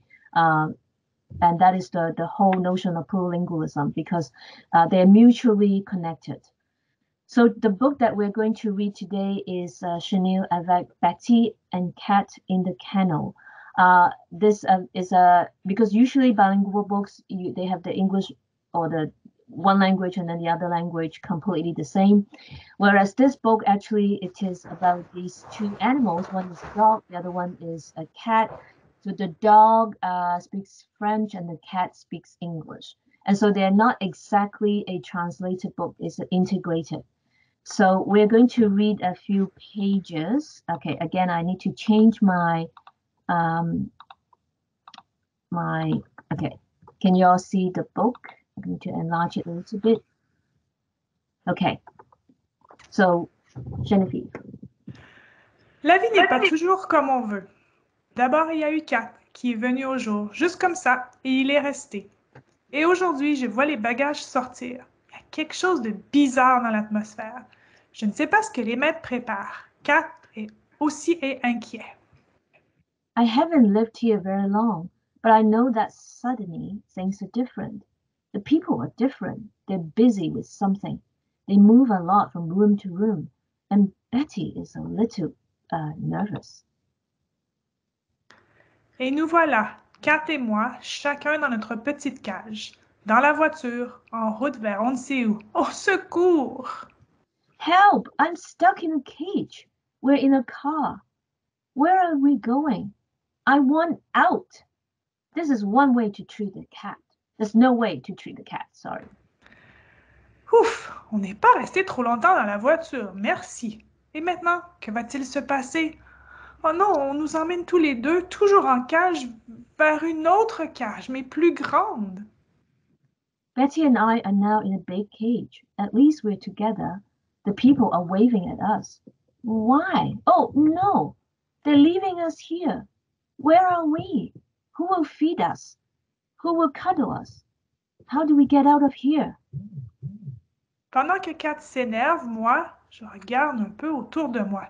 and that is the whole notion of plurilingualism, because they're mutually connected. So the book that we're going to read today is Chenille avec Betty and Cat in the Kennel. This is because usually bilingual books, they have the English or the one language and then the other language completely the same. Whereas this book, actually, it is about these two animals. One is a dog, the other one is a cat. So the dog speaks French and the cat speaks English. And so they're not exactly a translated book, it's integrated. So we're going to read a few pages. Okay, again, I need to change my, okay. Can you all see the book? I'm going to enlarge it a little bit. Okay. So, Geneviève. La vie n'est pas toujours comme on veut. D'abord, il y a eu Cat qui est venu au jour, juste comme ça, et il est resté. Et aujourd'hui, je vois les bagages sortir. Il y a quelque chose de bizarre dans l'atmosphère. Je ne sais pas ce que les maîtres préparent. Cat est aussi inquiet. I haven't lived here very long, but I know that suddenly things are different. The people are different. They're busy with something. They move a lot from room to room. And Betty is a little nervous. Et nous voilà, Cat et moi, chacun dans notre petite cage, dans la voiture, en route vers on ne sait où. Au secours! Help! I'm stuck in a cage. We're in a car. Where are we going? I want out. This is one way to treat a cat. There's no way to treat a cat, sorry. Ouf, on n'est pas resté trop longtemps dans la voiture, merci. Et maintenant, que va-t-il se passer? Oh non, on nous emmène tous les deux, toujours en cage, vers une autre cage, mais plus grande. Betty and I are now in a big cage. At least we're together. The people are waving at us. Why? Oh, no. They're leaving us here. Where are we? Who will feed us? Who will cuddle us? How do we get out of here? Pendant que Cat s'énerve, moi, je regarde un peu autour de moi.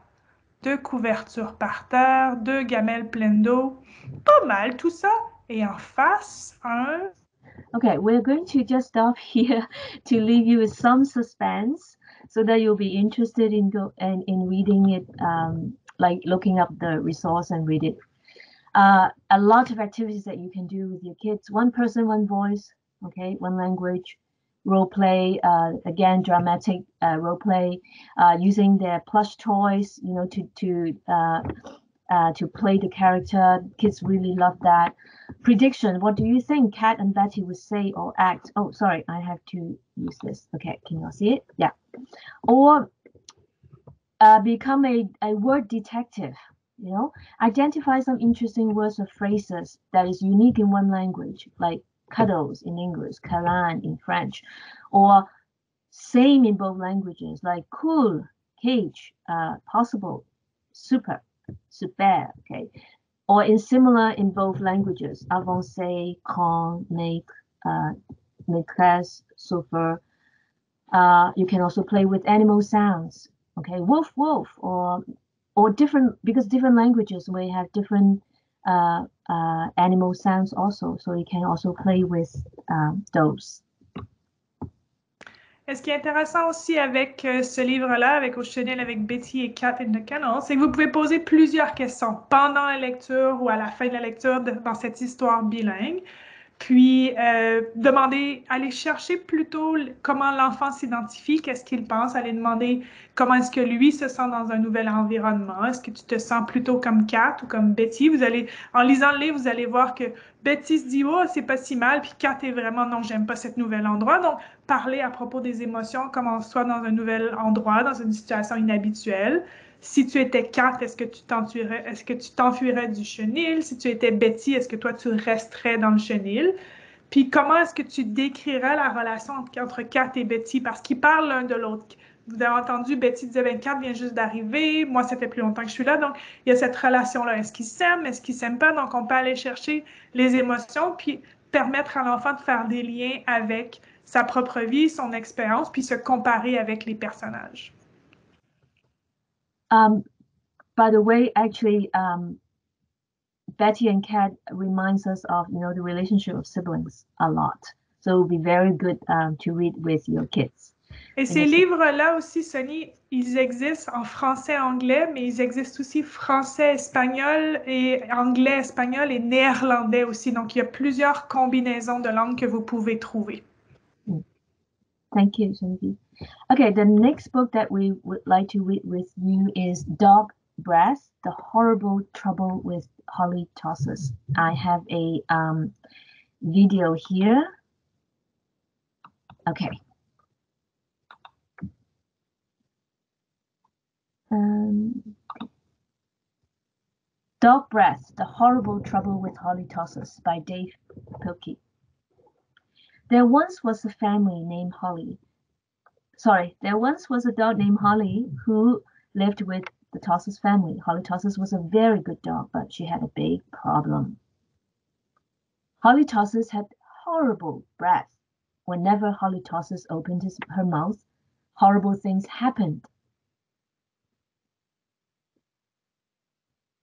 2 couvertures par terre, 2 gamelles pleines d'eau. Pas mal tout ça. Et en face, un... Okay, we're going to just stop here to leave you with some suspense so that you'll be interested in reading it, like looking up the resource and read it. A lot of activities that you can do with your kids. One person, one voice, okay, one language, role play, again, dramatic role play, using their plush toys, you know, to play the character. Kids really love that. Prediction. What do you think Kat and Betty would say or act? Oh, sorry, I have to use this. Okay, can you all see it? Yeah. Or become a word detective. You know, identify some interesting words or phrases that is unique in one language, like cuddles in English, câlin in French, or same in both languages, like cool, cage, possible, super, super, okay. Or in similar in both languages, avancé, grand, maîtresse, chauffeur. You can also play with animal sounds, okay, wolf, wolf, or different, because different languages may have different animal sounds also, so you can also play with those. Et ce qui est intéressant aussi avec ce livre-là, avec Au Chenille, avec Betty et Kat in the Kennel, c'est que vous pouvez poser plusieurs questions pendant la lecture ou à la fin de la lecture dans cette histoire bilingue. Puis, aller chercher plutôt comment l'enfant s'identifie, qu'est-ce qu'il pense, aller demander comment est-ce que lui se sent dans un nouvel environnement. Est-ce que tu te sens plutôt comme Kat ou comme Betty? En lisant le livre, vous allez voir que Betty se dit « Oh, c'est pas si mal », puis Kat est vraiment « Non, j'aime pas cet nouvel endroit ». Donc, parler à propos des émotions, comment on soit dans un nouvel endroit, dans une situation inhabituelle. Si tu étais Kat, est-ce que tu t'enfuirais du chenil? Si tu étais Betty, est-ce que toi, tu resterais dans le chenil? Puis comment est-ce que tu décrirais la relation entre Kat et Betty? Parce qu'ils parlent l'un de l'autre. Vous avez entendu, Betty disait, ben, Kat vient juste d'arriver, moi, ça fait plus longtemps que je suis là. Donc, il y a cette relation-là. Est-ce qu'ils s'aiment? Est-ce qu'ils s'aiment pas? Donc, on peut aller chercher les émotions, puis permettre à l'enfant de faire des liens avec sa propre vie, son expérience, puis se comparer avec les personnages. By the way, actually, Betty and Kat reminds us of, you know, the relationship of siblings a lot. So it would be very good to read with your kids. Et ces livres-là aussi, Sunny, ils existent en français-anglais, mais ils existent aussi français-espagnol et anglais-espagnol et néerlandais aussi. Donc, il y a plusieurs combinaisons de langues que vous pouvez trouver. Thank you, Geneviève. Okay, the next book that we would like to read with you is Dog Breath, The Horrible Trouble with Holly Tosses. I have a video here. Okay. Dog Breath, The Horrible Trouble with Holly Tosses by Dave Pilkey. There once was a family named Holly. There once was a dog named Holly who lived with the Tosses family. Holly Tosses was a very good dog, but she had a big problem. Holly Tosses had horrible breath. Whenever Holly Tosses opened her mouth, horrible things happened.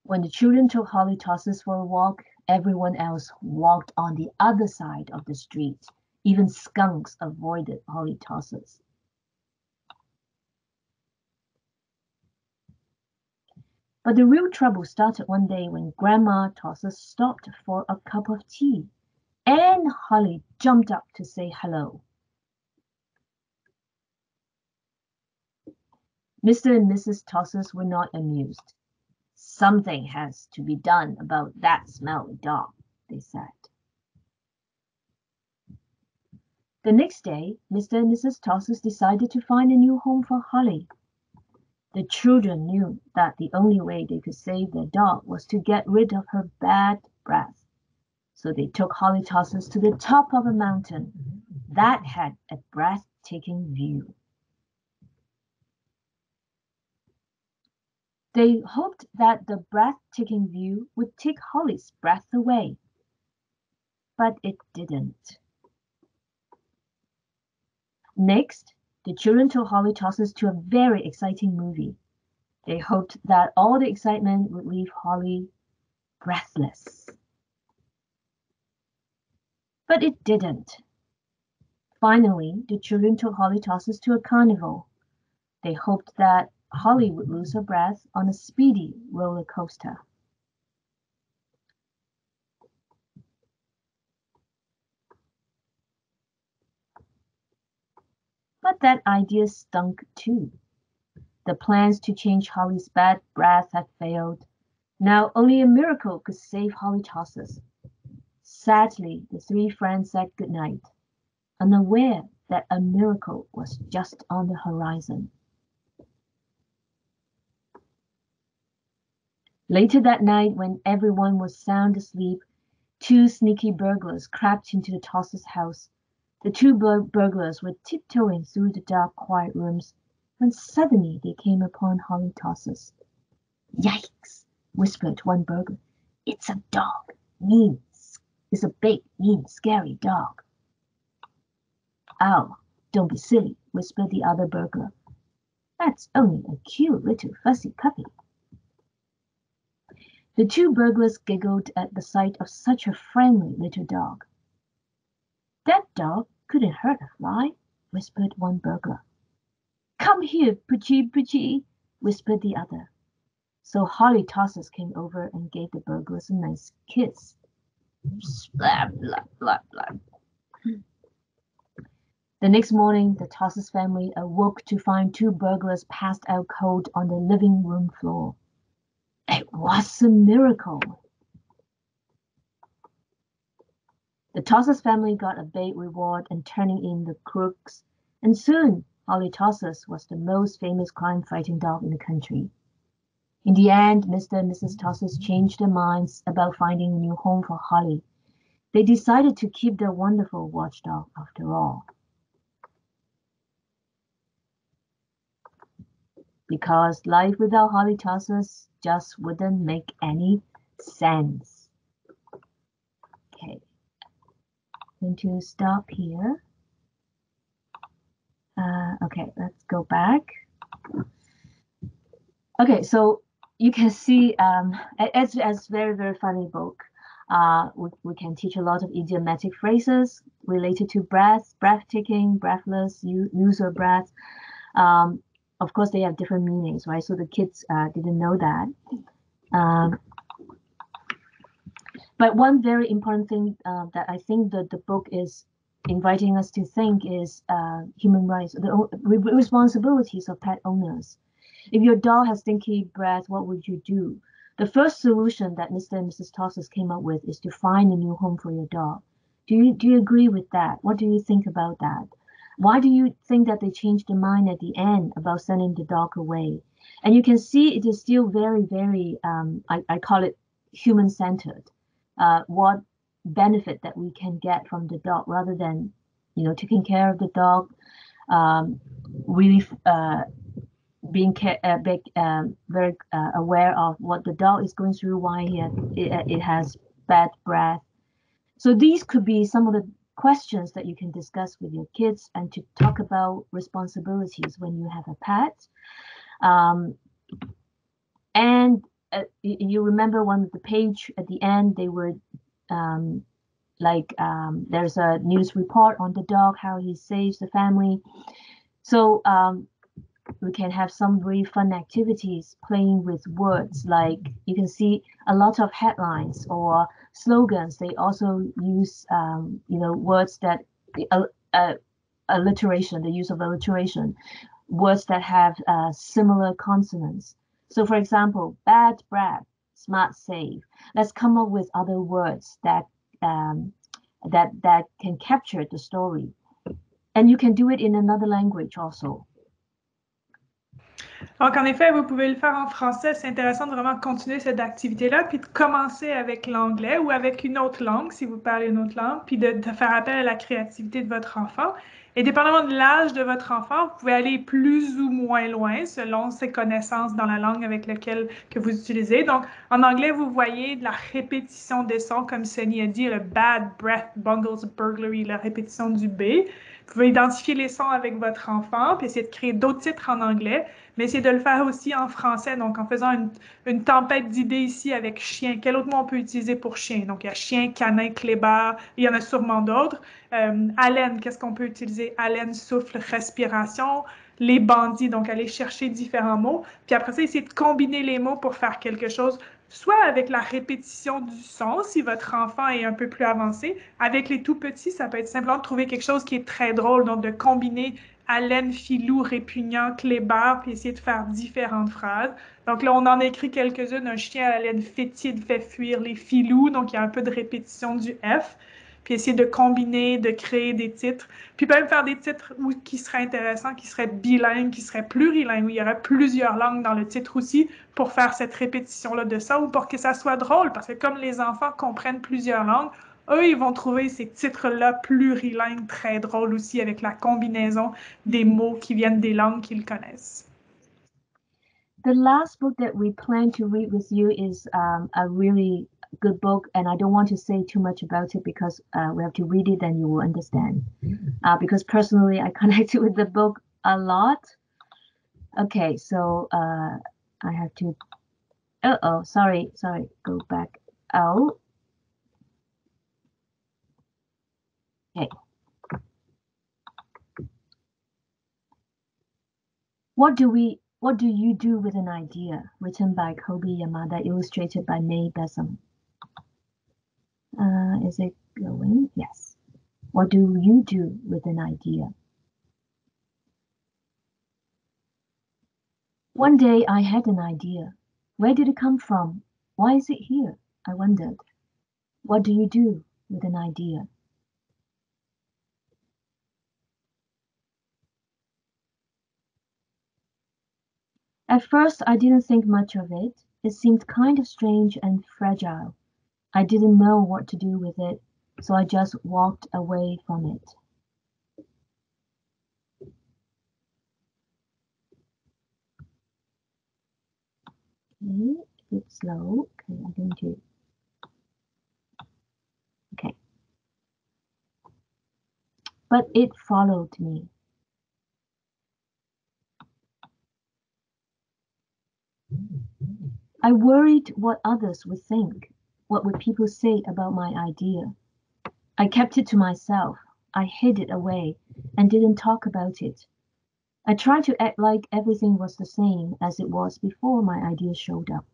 When the children took Holly Tosses for a walk, everyone else walked on the other side of the street. Even skunks avoided Holly Tosses. But the real trouble started one day when Grandma Tosses stopped for a cup of tea, and Holly jumped up to say hello. Mr. and Mrs. Tosses were not amused. Something has to be done about that smelly dog, they said. The next day, Mr. and Mrs. Tosses decided to find a new home for Holly. The children knew that the only way they could save their dog was to get rid of her bad breath. So they took Holly Tosses to the top of a mountain that had a breathtaking view. They hoped that the breathtaking view would take Holly's breath away, but it didn't. Next, the children took Holly Tosses to a very exciting movie. They hoped that all the excitement would leave Holly breathless. But it didn't. Finally, the children took Holly Tosses to a carnival. They hoped that Holly would lose her breath on a speedy roller coaster. But that idea stunk too. The plans to change Holly's bad breath had failed. Now only a miracle could save Holly Tosses. Sadly, the three friends said goodnight, unaware that a miracle was just on the horizon. Later that night, when everyone was sound asleep, two sneaky burglars crept into the Tosses' house. The two burglars were tiptoeing through the dark, quiet rooms when suddenly they came upon Holly Tosses. "Yikes!" whispered one burglar. "It's a dog. It's a big, mean, scary dog." "Oh, don't be silly," whispered the other burglar. "That's only a cute little fussy puppy." The two burglars giggled at the sight of such a friendly little dog. "That dog couldn't hurt a fly," whispered one burglar. "Come here, Poochie," whispered the other. So Holly Tosses came over and gave the burglars a nice kiss. Blah, blah, blah, blah. The next morning, the Tosses family awoke to find two burglars passed out cold on the living room floor. It was a miracle. The Tosses family got a big reward in turning in the crooks, and soon Holly Tosses was the most famous crime-fighting dog in the country. In the end, Mr. and Mrs. Tosses changed their minds about finding a new home for Holly. They decided to keep their wonderful watchdog after all. Because life without Holly Tosses just wouldn't make any sense. Okay, I'm going to stop here. Okay, let's go back. Okay, so you can see it's a very, very funny book. We can teach a lot of idiomatic phrases related to breath, breathtaking, breathless, use of breath. Of course, they have different meanings, right? So the kids didn't know that. But one very important thing that I think that the book is inviting us to think is human rights, the responsibilities of pet owners. If your dog has stinky breath, what would you do? The first solution that Mr. and Mrs. Tosses came up with is to find a new home for your dog. Do you agree with that? What do you think about that? Why do you think that they changed their mind at the end about sending the dog away? And you can see it is still very, very, I call it human-centered. What benefit that we can get from the dog rather than, taking care of the dog, really being very aware of what the dog is going through, why it has bad breath. So these could be some of the questions that you can discuss with your kids and to talk about responsibilities when you have a pet. And you remember one of the page at the end, they were there's a news report on the dog, how he saves the family. So we can have some really fun activities playing with words, like you can see a lot of headlines or slogans. They also use words that alliteration, the use of alliteration, words that have similar consonants. So for example, bad breath, smart save. Let's come up with other words that that can capture the story. And you can do it in another language also. Donc, en effet, vous pouvez le faire en français. C'est intéressant de vraiment continuer cette activité-là, puis de commencer avec l'anglais ou avec une autre langue, si vous parlez une autre langue, puis de faire appel à la créativité de votre enfant. Et dépendamment de l'âge de votre enfant, vous pouvez aller plus ou moins loin selon ses connaissances dans la langue avec laquelle que vous utilisez. Donc, en anglais, vous voyez de la répétition des sons, comme Sunny a dit, le bad breath, bungles, burglary, la répétition du B. Vous pouvez identifier les sons avec votre enfant, puis essayer de créer d'autres titres en anglais, mais essayez de le faire aussi en français, donc en faisant une tempête d'idées ici avec chien. Quel autre mot on peut utiliser pour chien? Donc, il y a chien, canin, clébard, il y en a sûrement d'autres. Haleine, qu'est-ce qu'on peut utiliser? Haleine, souffle, respiration. Les bandits, donc aller chercher différents mots. Puis après ça, essayez de combiner les mots pour faire quelque chose, soit avec la répétition du son, si votre enfant est un peu plus avancé. Avec les tout petits, ça peut être simplement de trouver quelque chose qui est très drôle, donc de combiner haleine, filou, répugnant, clébard, puis essayer de faire différentes phrases. Donc là, on en a écrit quelques-unes. Un chien à haleine fétide fait fuir les filous. Donc, il y a un peu de répétition du F. Puis essayer de combiner, de créer des titres. Puis même faire des titres qui seraient intéressants, qui seraient bilingues, qui seraient plurilingues, où il y aurait plusieurs langues dans le titre aussi, pour faire cette répétition-là de ça, ou pour que ça soit drôle. Parce que comme les enfants comprennent plusieurs langues, eux, ils vont trouver ces titres-là plurilingues très drôles aussi, avec la combinaison des mots qui viennent des langues qu'ils connaissent. The last book that we plan to read with you is a really good book, and I don't want to say too much about it because we have to read it and you will understand. Because personally, I connected with the book a lot. Okay, so I have to, sorry, go back out. Okay. What do you do with an idea? Written by Kobe Yamada, illustrated by May Besson. Is it going? Yes. What do you do with an idea? One day I had an idea. Where did it come from? Why is it here? I wondered. What do you do with an idea? At first, I didn't think much of it. It seemed kind of strange and fragile. I didn't know what to do with it, so I just walked away from it. Okay, a bit slow. Okay, I'm going to. Okay. But it followed me. I worried what others would think. What would people say about my idea? I kept it to myself. I hid it away and didn't talk about it. I tried to act like everything was the same as it was before my idea showed up.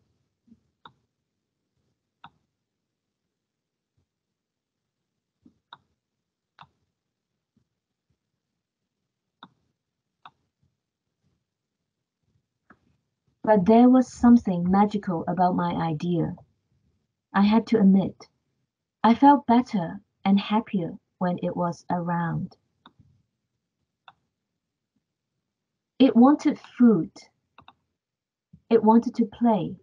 But there was something magical about my idea. I had to admit, I felt better and happier when it was around. It wanted food. It wanted to play.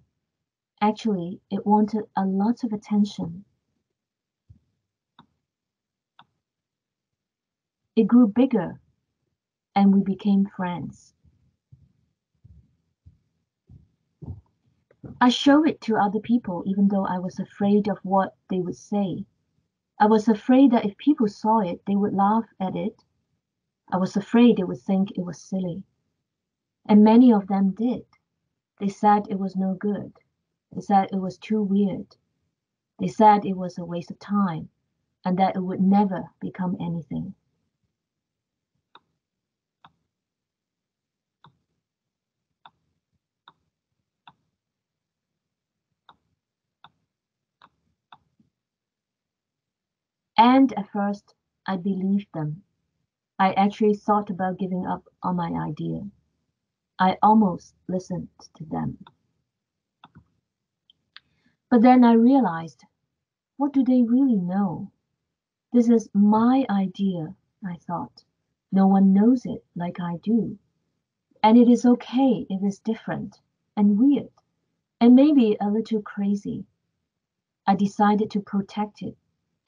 Actually, it wanted a lot of attention. It grew bigger, and we became friends. I showed it to other people even though I was afraid of what they would say. I was afraid that if people saw it, they would laugh at it. I was afraid they would think it was silly. And many of them did. They said it was no good. They said it was too weird. They said it was a waste of time and that it would never become anything. And at first, I believed them. I actually thought about giving up on my idea. I almost listened to them. But then I realized, what do they really know? This is my idea, I thought. No one knows it like I do. And it is okay if it's different and weird and maybe a little crazy. I decided to protect it,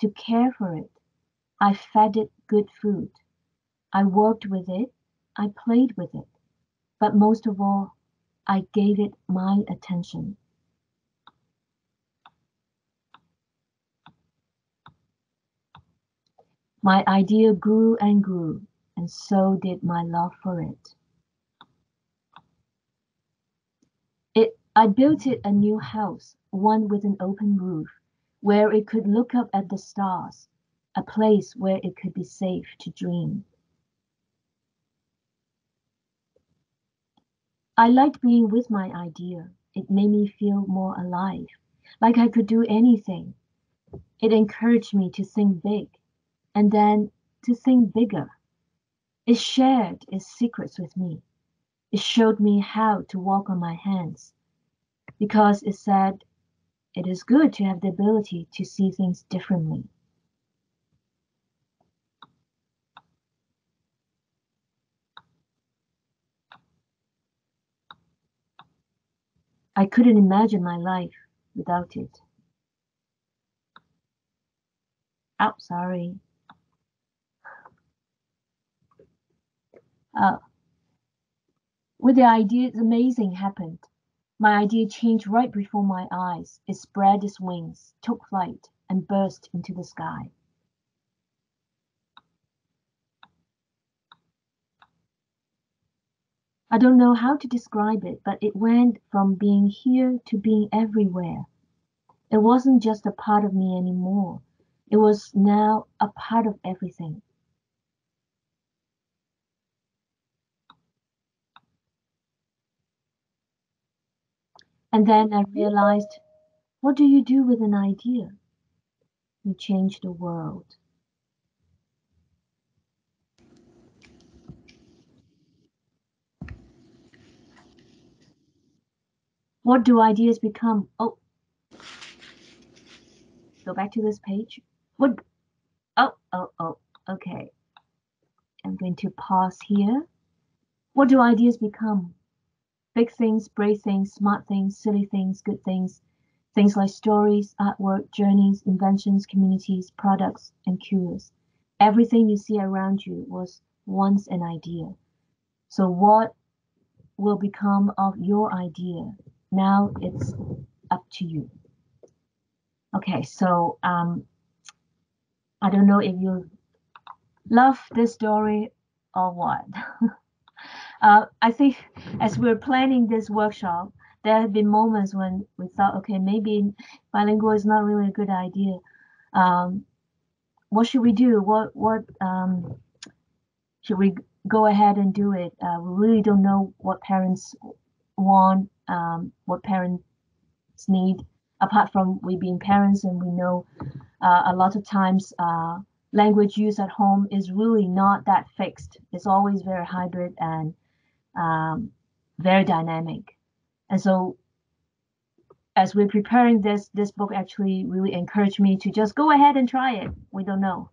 to care for it. I fed it good food. I worked with it. I played with it. But most of all, I gave it my attention. My idea grew and grew, and so did my love for it. I built it a new house, one with an open roof, where it could look up at the stars, a place where it could be safe to dream. I liked being with my idea. It made me feel more alive, like I could do anything. It encouraged me to think big, and then to think bigger. It shared its secrets with me. It showed me how to walk on my hands, because it said it is good to have the ability to see things differently. I couldn't imagine my life without it. Oh, sorry. With the idea, the amazing happened. My idea changed right before my eyes. It spread its wings, took flight, and burst into the sky. I don't know how to describe it, but it went from being here to being everywhere. It wasn't just a part of me anymore. It was now a part of everything. And then I realized, what do you do with an idea? You change the world. What do ideas become? Oh, go back to this page. What? Oh, okay. I'm going to pause here. What do ideas become? Big things, brave things, smart things, silly things, good things. Things like stories, artwork, journeys, inventions, communities, products, and cures. Everything you see around you was once an idea. So what will become of your idea? Now it's up to you. Okay, so I don't know if you love this story or what. I think as we're planning this workshop, there have been moments when we thought, okay, maybe bilingual is not really a good idea. What should we do? What should we go ahead and do it? We really don't know what parents want, what parents need, apart from we being parents, and we know a lot of times language use at home is really not that fixed. It's always very hybrid and very dynamic. And so as we're preparing this book actually really encouraged me to just go ahead and try it. We don't know.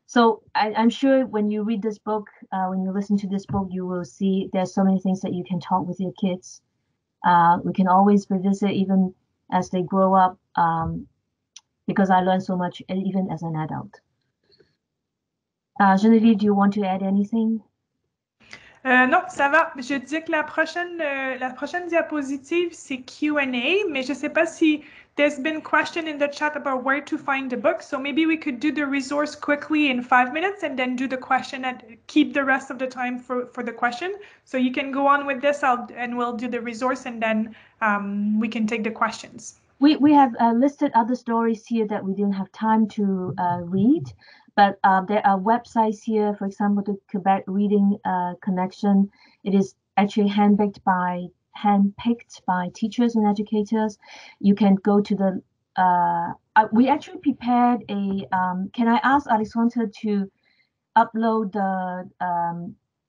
So I'm sure when you read this book, when you listen to this book, you will see there's so many things that you can talk with your kids. We can always revisit even as they grow up, because I learned so much even as an adult. Geneviève, do you want to add anything? Non, ça va. Je dis que la prochaine diapositive, c'est Q&A, mais je ne sais pas si there's been question in the chat about where to find the book. So maybe we could do the resource quickly in 5 minutes and then do the question and keep the rest of the time for the question. So you can go on with this and we'll do the resource and then we can take the questions. We have listed other stories here that we didn't have time to read. But there are websites here, for example, the Quebec Reading Connection. It is actually handpicked by teachers and educators. You can go to the, we actually prepared a, can I ask Alexandra to upload the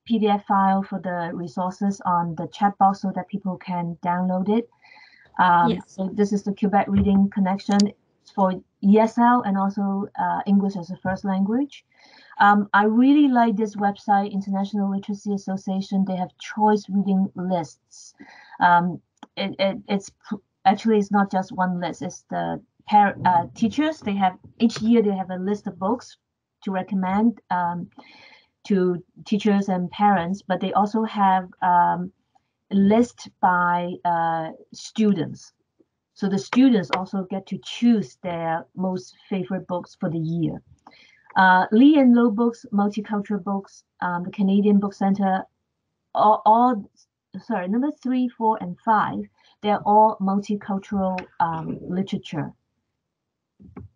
PDF file for the resources on the chat box so that people can download it? Yes. So this is the Quebec Reading Connection for ESL and also English as a first language. I really like this website, International Literacy Association. They have choice reading lists. It's actually, it's not just one list. It's the teachers. They have each year they have a list of books to recommend to teachers and parents, but they also have a list by students. So the students also get to choose their most favorite books for the year. Lee and Low books, multicultural books, the Canadian Book Center, number 3, 4, and 5, they're all multicultural literature.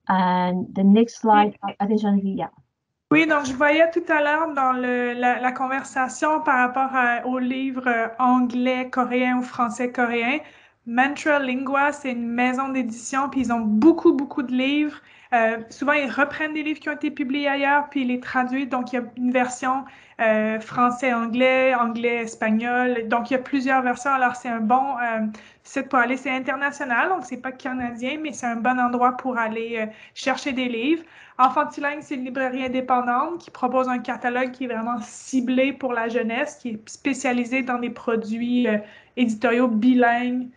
And the next slide, I think Geneviève, yeah. Oui, donc je voyais tout à l'heure dans la conversation par rapport aux livres anglais, coréen ou français coréen. Mantra Lingua, c'est une maison d'édition, puis ils ont beaucoup de livres. Souvent, ils reprennent des livres qui ont été publiés ailleurs, puis ils les traduisent. Donc, il y a une version français-anglais, anglais-espagnol. Donc, il y a plusieurs versions. Alors, c'est un bon site pour aller. C'est international, donc c'est pas canadien, mais c'est un bon endroit pour aller chercher des livres. Infantilingue, c'est une librairie indépendante qui propose un catalogue qui est vraiment ciblé pour la jeunesse, qui est spécialisé dans des produits éditoriaux bilingues,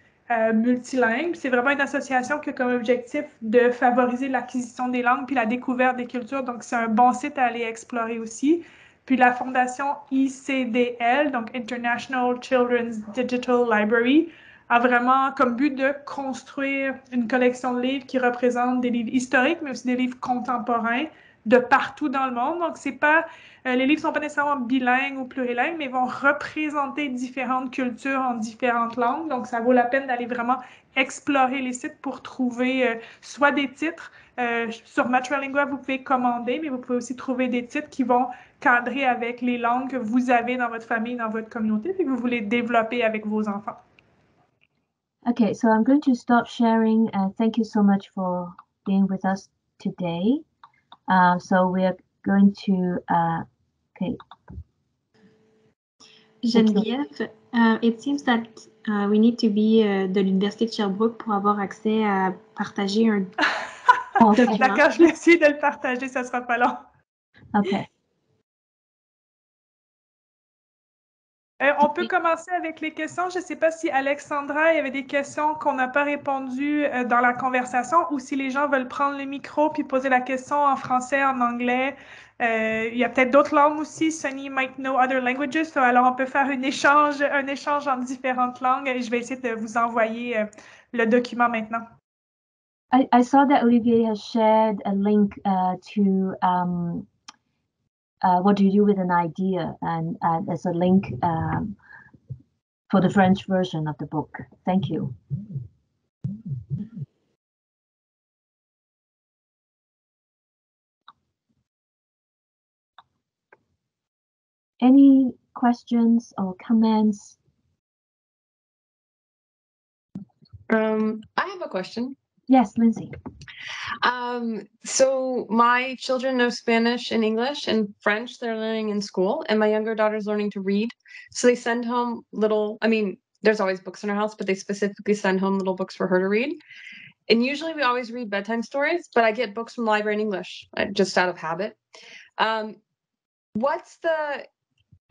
multilingues. C'est vraiment une association qui a comme objectif de favoriser l'acquisition des langues puis la découverte des cultures. Donc, c'est un bon site à aller explorer aussi. Puis la fondation ICDL, donc International Children's Digital Library, a vraiment comme but de construire une collection de livres qui représente des livres historiques, mais aussi des livres contemporains de partout dans le monde. Donc, c'est pas, les livres ne sont pas nécessairement bilingues ou plurilingues, mais vont représenter différentes cultures en différentes langues. Donc, ça vaut la peine d'aller vraiment explorer les sites pour trouver soit des titres. Sur Matralingua, vous pouvez commander, mais vous pouvez aussi trouver des titres qui vont cadrer avec les langues que vous avez dans votre famille, dans votre communauté, et que vous voulez développer avec vos enfants. Okay, so I'm going to stop sharing, and thank you so much for being with us today. So we are going to, okay. Geneviève, it seems that we need to be de l'Université de Sherbrooke pour avoir accès à partager un document. D'accord, je vais essayer de le partager, ça sera pas long. Okay. On peut commencer avec les questions. Je ne sais pas si Alexandra, il y avait des questions qu'on n'a pas répondues dans la conversation ou si les gens veulent prendre le micro puis poser la question en français, en anglais. Il y a peut-être d'autres langues aussi. Sunny might know other languages. So, alors, on peut faire un échange en différentes langues et je vais essayer de vous envoyer le document maintenant. I saw that Olivier has shared a link to what do you do with an idea, and there's a link for the French version of the book. Thank you. Any questions or comments? I have a question. Yes, Lindsay. So my children know Spanish and English and French they're learning in school, and my younger daughter's learning to read. So they send home there's always books in our house, but they specifically send home little books for her to read. And usually we always read bedtime stories, but I get books from the library in English, just out of habit.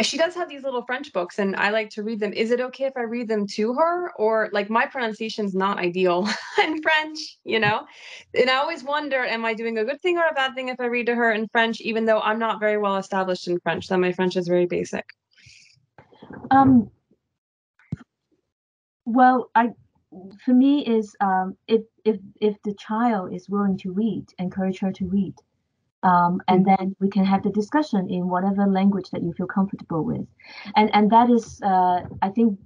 She does have these little French books and I like to read them. Is it okay if I read them to her? Or like my pronunciation's not ideal in French, you know? And I always wonder, am I doing a good thing or a bad thing if I read to her in French, even though I'm not very well established in French, that my French is very basic? Well, for me is if the child is willing to read, encourage her to read. And then we can have the discussion in whatever language that you feel comfortable with, and that is I think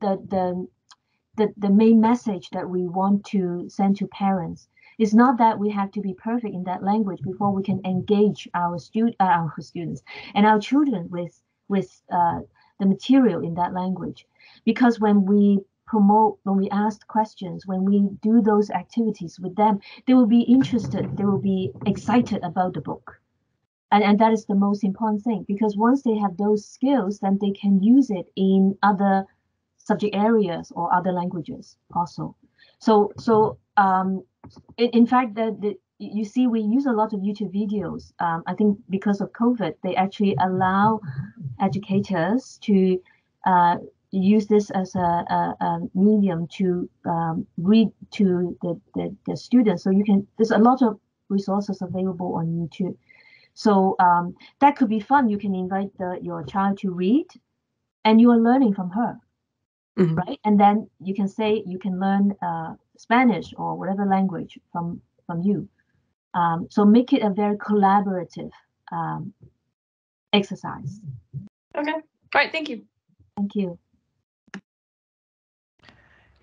the main message that we want to send to parents is not that we have to be perfect in that language before we can engage our students and our children with the material in that language, because when we ask questions, when we do those activities with them, they will be interested, they will be excited about the book. And that is the most important thing, because once they have those skills, then they can use it in other subject areas or other languages also. So in fact, you see, we use a lot of YouTube videos. I think because of COVID, they actually allow educators to use this as a medium to read to the students. So there's a lot of resources available on YouTube. So that could be fun. You can invite your child to read and you are learning from her, right? And then you can say you can learn Spanish or whatever language from you. So make it a very collaborative exercise. Okay. All right. Thank you. Thank you.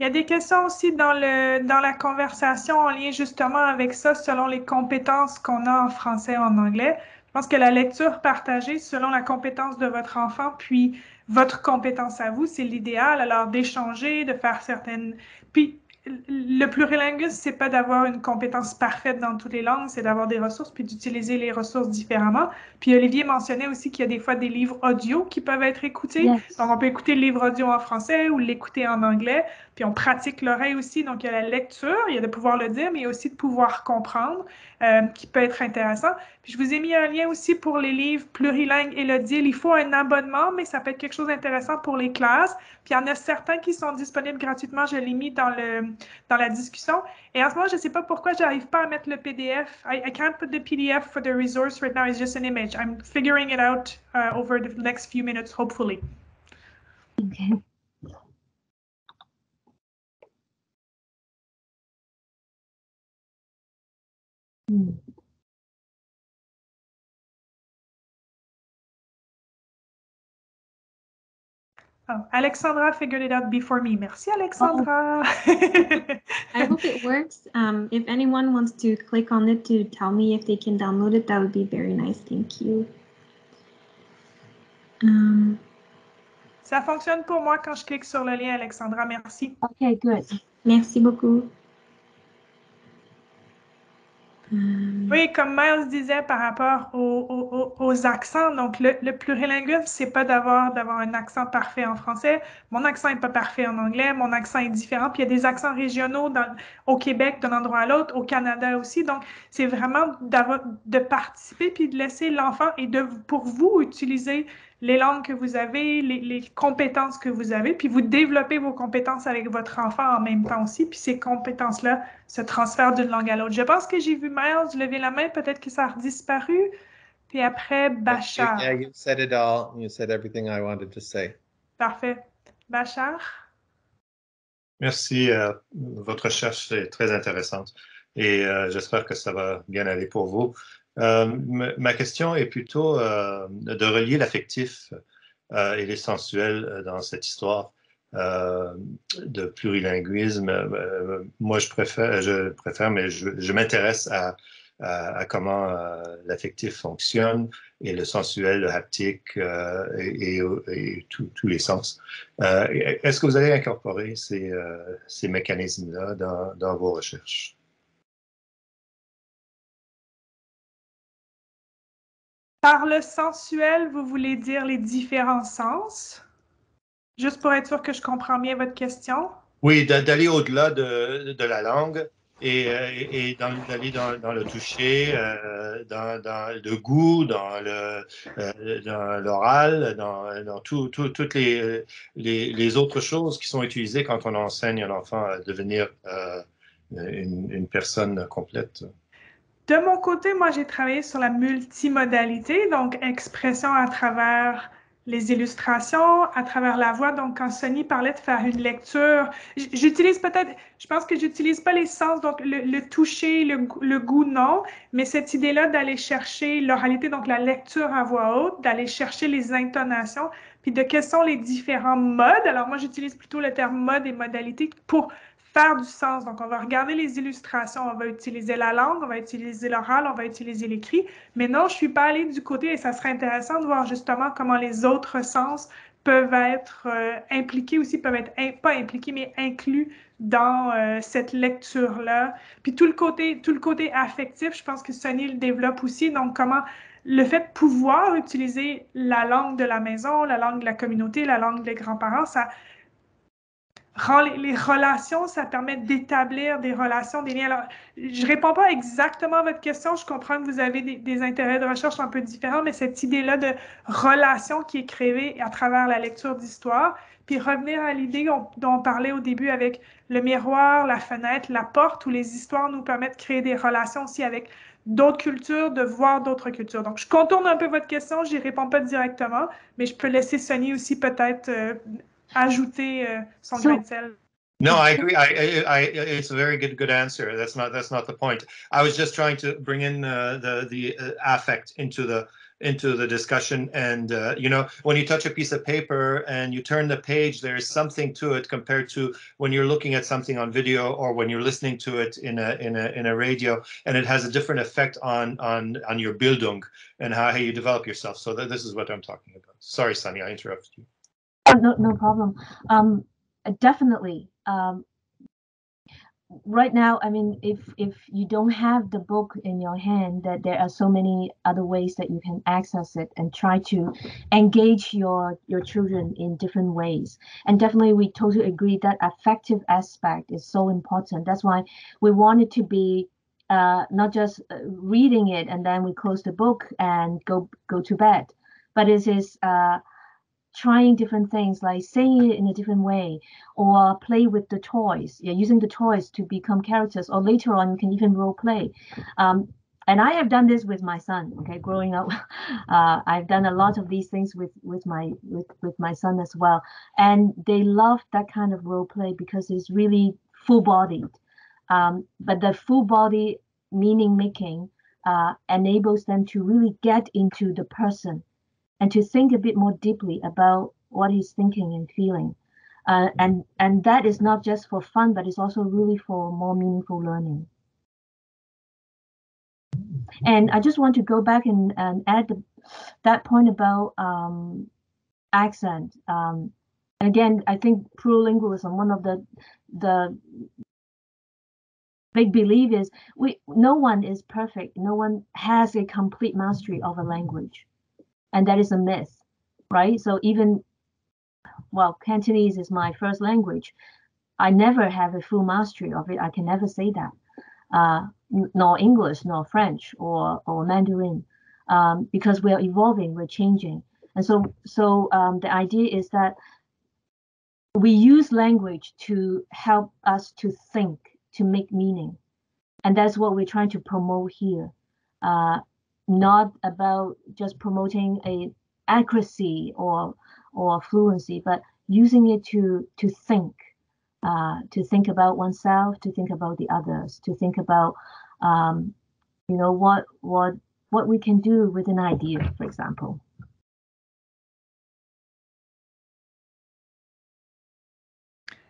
Il y a des questions aussi dans la conversation en lien justement avec ça, selon les compétences qu'on a en français et en anglais. Je pense que la lecture partagée selon la compétence de votre enfant, puis votre compétence à vous, c'est l'idéal. Alors d'échanger, de faire certaines... Puis le plurilinguisme, c'est pas d'avoir une compétence parfaite dans toutes les langues, c'est d'avoir des ressources puis d'utiliser les ressources différemment. Puis Olivier mentionnait aussi qu'il y a des fois des livres audio qui peuvent être écoutés. Yes. Donc, on peut écouter le livre audio en français ou l'écouter en anglais. Puis on pratique l'oreille aussi. Donc, il y a la lecture, il y a de pouvoir le dire, mais il y a aussi de pouvoir comprendre, qui peut être intéressant. Puis je vous ai mis un lien aussi pour les livres plurilingues et le DIL. Il faut un abonnement, mais ça peut être quelque chose d'intéressant pour les classes. Puis il y en a certains qui sont disponibles gratuitement. Je l'ai mis dans la discussion. Et en ce moment, je ne sais pas pourquoi je n'arrive pas à mettre le PDF. I can't put the PDF for the resource right now. It's just an image. I'm figuring it out over the next few minutes, hopefully. Okay. Oh, Alexandra figured it out before me. Merci, Alexandra. I hope it works. If anyone wants to click on it to tell me if they can download it, that would be very nice. Thank you. Ça fonctionne pour moi quand je clique sur le lien, Alexandra. Merci. Okay, good. Merci beaucoup. Oui, comme Miles disait par rapport aux accents, donc le plurilinguisme, c'est pas d'avoir un accent parfait en français. Mon accent n'est pas parfait en anglais, mon accent est différent. Puis il y a des accents régionaux au Québec d'un endroit à l'autre, au Canada aussi. Donc, c'est vraiment de participer puis de laisser l'enfant et pour vous utiliser les langues que vous avez, les compétences que vous avez, puis vous développez vos compétences avec votre enfant en même temps aussi, puis ces compétences-là se transfèrent d'une langue à l'autre. Je pense que j'ai vu Miles lever la main, peut-être que ça a disparu, puis après, Bachar. Yeah, you said it all. You said everything I wanted to say. Parfait. Bachar? Merci. Votre recherche est très intéressante et j'espère que ça va bien aller pour vous. Ma question est plutôt de relier l'affectif et l'essentiel dans cette histoire de plurilinguisme. Moi, je préfère, mais je m'intéresse à comment l'affectif fonctionne et le sensuel, le haptique et tous les sens. Est-ce que vous allez incorporer ces mécanismes-là dans vos recherches? Par le sensuel, vous voulez dire les différents sens? Juste pour être sûr que je comprends bien votre question. Oui, d'aller au-delà de la langue et d'aller dans le toucher, dans le goût, dans l'oral, dans toutes les autres choses qui sont utilisées quand on enseigne un enfant à devenir une personne complète. De mon côté, moi, j'ai travaillé sur la multimodalité, donc expression à travers les illustrations, à travers la voix. Donc, quand Sunny parlait de faire une lecture, je pense que j'utilise pas les sens, donc le toucher, le goût, non, mais cette idée-là d'aller chercher l'oralité, donc la lecture à voix haute, d'aller chercher les intonations, puis de quels sont les différents modes. Alors, moi, j'utilise plutôt le terme mode et modalité pour faire du sens. Donc, on va regarder les illustrations, on va utiliser la langue, on va utiliser l'oral, on va utiliser l'écrit. Mais non, je ne suis pas allée du côté, et ça serait intéressant de voir justement comment les autres sens peuvent être impliqués aussi, peuvent être pas impliqués, mais inclus dans cette lecture-là. Puis tout le côté affectif, je pense que Sunny le développe aussi. Donc, comment le fait de pouvoir utiliser la langue de la maison, la langue de la communauté, la langue des grands-parents, ça rend les relations, ça permet d'établir des relations, des liens. Alors, je ne réponds pas exactement à votre question. Je comprends que vous avez des intérêts de recherche un peu différents, mais cette idée-là de relation qui est créée à travers la lecture d'histoire, puis revenir à l'idée dont on parlait au début avec le miroir, la fenêtre, la porte, où les histoires nous permettent de créer des relations aussi avec d'autres cultures, de voir d'autres cultures. Donc, je contourne un peu votre question, je n'y réponds pas directement, mais je peux laisser Sunny aussi peut-être ajouter son grain de sel. No, I agree. It's a very good answer. That's not the point. I was just trying to bring in the affect into the discussion. And you know, when you touch a piece of paper and you turn the page, there is something to it compared to when you're looking at something on video or when you're listening to it in a radio, and it has a different effect on your Bildung and how you develop yourself. So this is what I'm talking about. Sorry, Sunny, I interrupted you. No problem. Definitely. right now, I mean, if you don't have the book in your hand, that there are so many other ways that you can access it and try to engage your children in different ways. And definitely, we totally agree that affective aspect is so important. That's why we want it to be not just reading it and then we close the book and go to bed, but it is trying different things, like saying it in a different way, or play with the toys, using the toys to become characters, or later on you can even role play. And I have done this with my son. Okay, growing up, I've done a lot of these things with my son as well, and they love that kind of role play because it's really full-bodied. But the full-body meaning making enables them to really get into the person and to think a bit more deeply about what he's thinking and feeling. And that is not just for fun, but it's also really for more meaningful learning. And I just want to go back and add that point about accent. Again, I think plurilingualism, one of the big belief is no one is perfect. No one has a complete mastery of a language. And that is a myth, right? So even, well, Cantonese is my first language. I never have a full mastery of it. I can never say that. Nor English, nor French, or Mandarin, because we are evolving, we're changing. And so the idea is that we use language to help us to think, to make meaning. And that's what we're trying to promote here. Not about just promoting a accuracy or fluency, but using it to think about oneself, to think about the others, to think about what we can do with an idea, for example.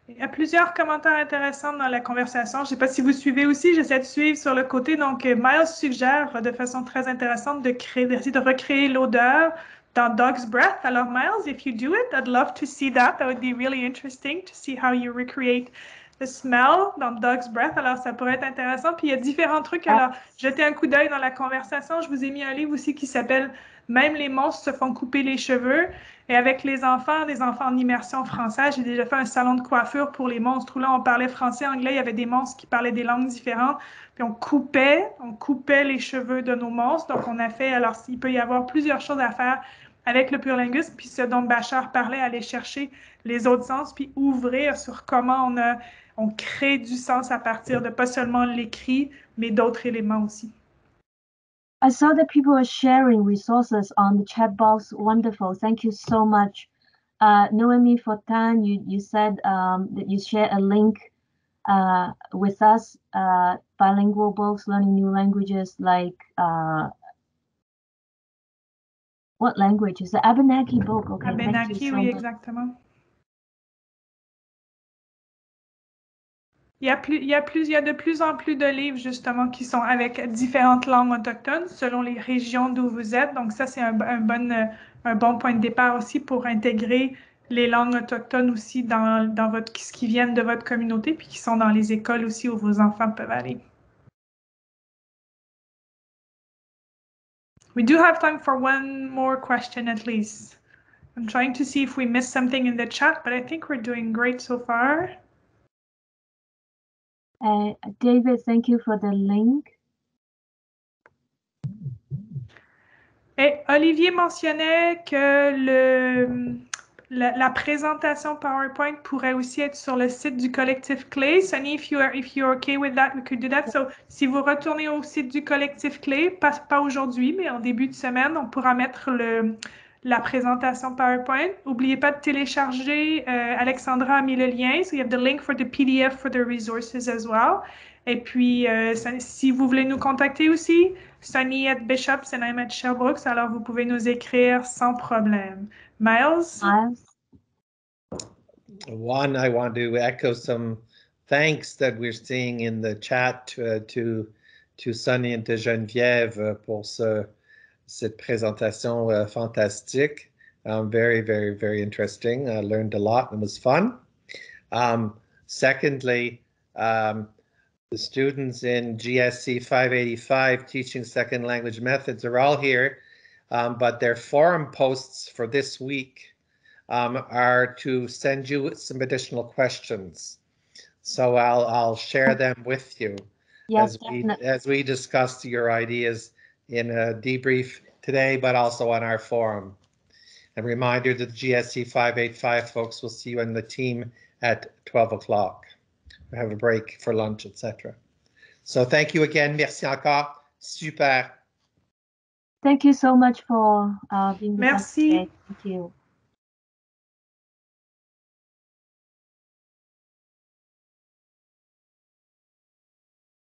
Il y a plusieurs commentaires intéressants dans la conversation. Je ne sais pas si vous suivez aussi, j'essaie de suivre sur le côté. Donc, Miles suggère de façon très intéressante d'essayer de recréer l'odeur dans Dog's Breath. Alors, Miles, if you do it, I'd love to see that. That would be really interesting to see how you recreate the smell dans Dog's Breath. Alors, ça pourrait être intéressant. Puis, il y a différents trucs. Alors, jetez un coup d'œil dans la conversation. Je vous ai mis un livre aussi qui s'appelle « Même les monstres se font couper les cheveux ». Et avec les enfants en immersion française, j'ai déjà fait un salon de coiffure pour les monstres où là, on parlait français, anglais, il y avait des monstres qui parlaient des langues différentes, puis on coupait les cheveux de nos monstres. Donc, on a fait, alors, il peut y avoir plusieurs choses à faire avec le plurilinguisme, puis ce dont Bachar parlait, aller chercher les autres sens, puis ouvrir sur comment on crée du sens à partir de pas seulement l'écrit, mais d'autres éléments aussi. I saw that people are sharing resources on the chat box. Wonderful. Thank you so much. Noemi Fortin, you said that you share a link with us, bilingual books, learning new languages, like what language is the Abenaki book? Okay, Abenaki, oui, exactement. Il y a de plus en plus de livres, justement, qui sont avec différentes langues autochtones, selon les régions d'où vous êtes. Donc, ça, c'est un bon point de départ aussi pour intégrer les langues autochtones aussi dans ce qui viennent de votre communauté, puis qui sont dans les écoles aussi où vos enfants peuvent aller. We do have time for one more question at least. I'm trying to see if we missed something in the chat, but I think we're doing great so far. David, thank you for the link. Et Olivier mentionnait que la présentation PowerPoint pourrait aussi être sur le site du Collectif CLÉ. Sunny, if you're okay with that, we could do that. So, si vous retournez au site du Collectif CLÉ, pas aujourd'hui, mais en début de semaine, on pourra mettre la présentation PowerPoint. N'oubliez pas de télécharger. Alexandra a mis le lien. So, you have the link for the PDF for the resources as well. Et puis, si vous voulez nous contacter aussi, Sunny at Bishop, and I'm at Sherbrooke, alors vous pouvez nous écrire sans problème. Miles? One, I want to echo some thanks that we're seeing in the chat to Sunny and to Geneviève pour cette présentation fantastique. Very, very, very interesting. I learned a lot and it was fun. Secondly, The students in GSC 585 teaching second language methods are all here, but their forum posts for this week are to send you some additional questions. So I'll share them with you Yes, as we discuss your ideas in a debrief today, but also on our forum. A reminder that the GSC 585 folks will see you on the team at 12 o'clock. We have a break for lunch, etc. So thank you again. Merci encore. Super. Thank you so much for being with us Merci. today. Thank you.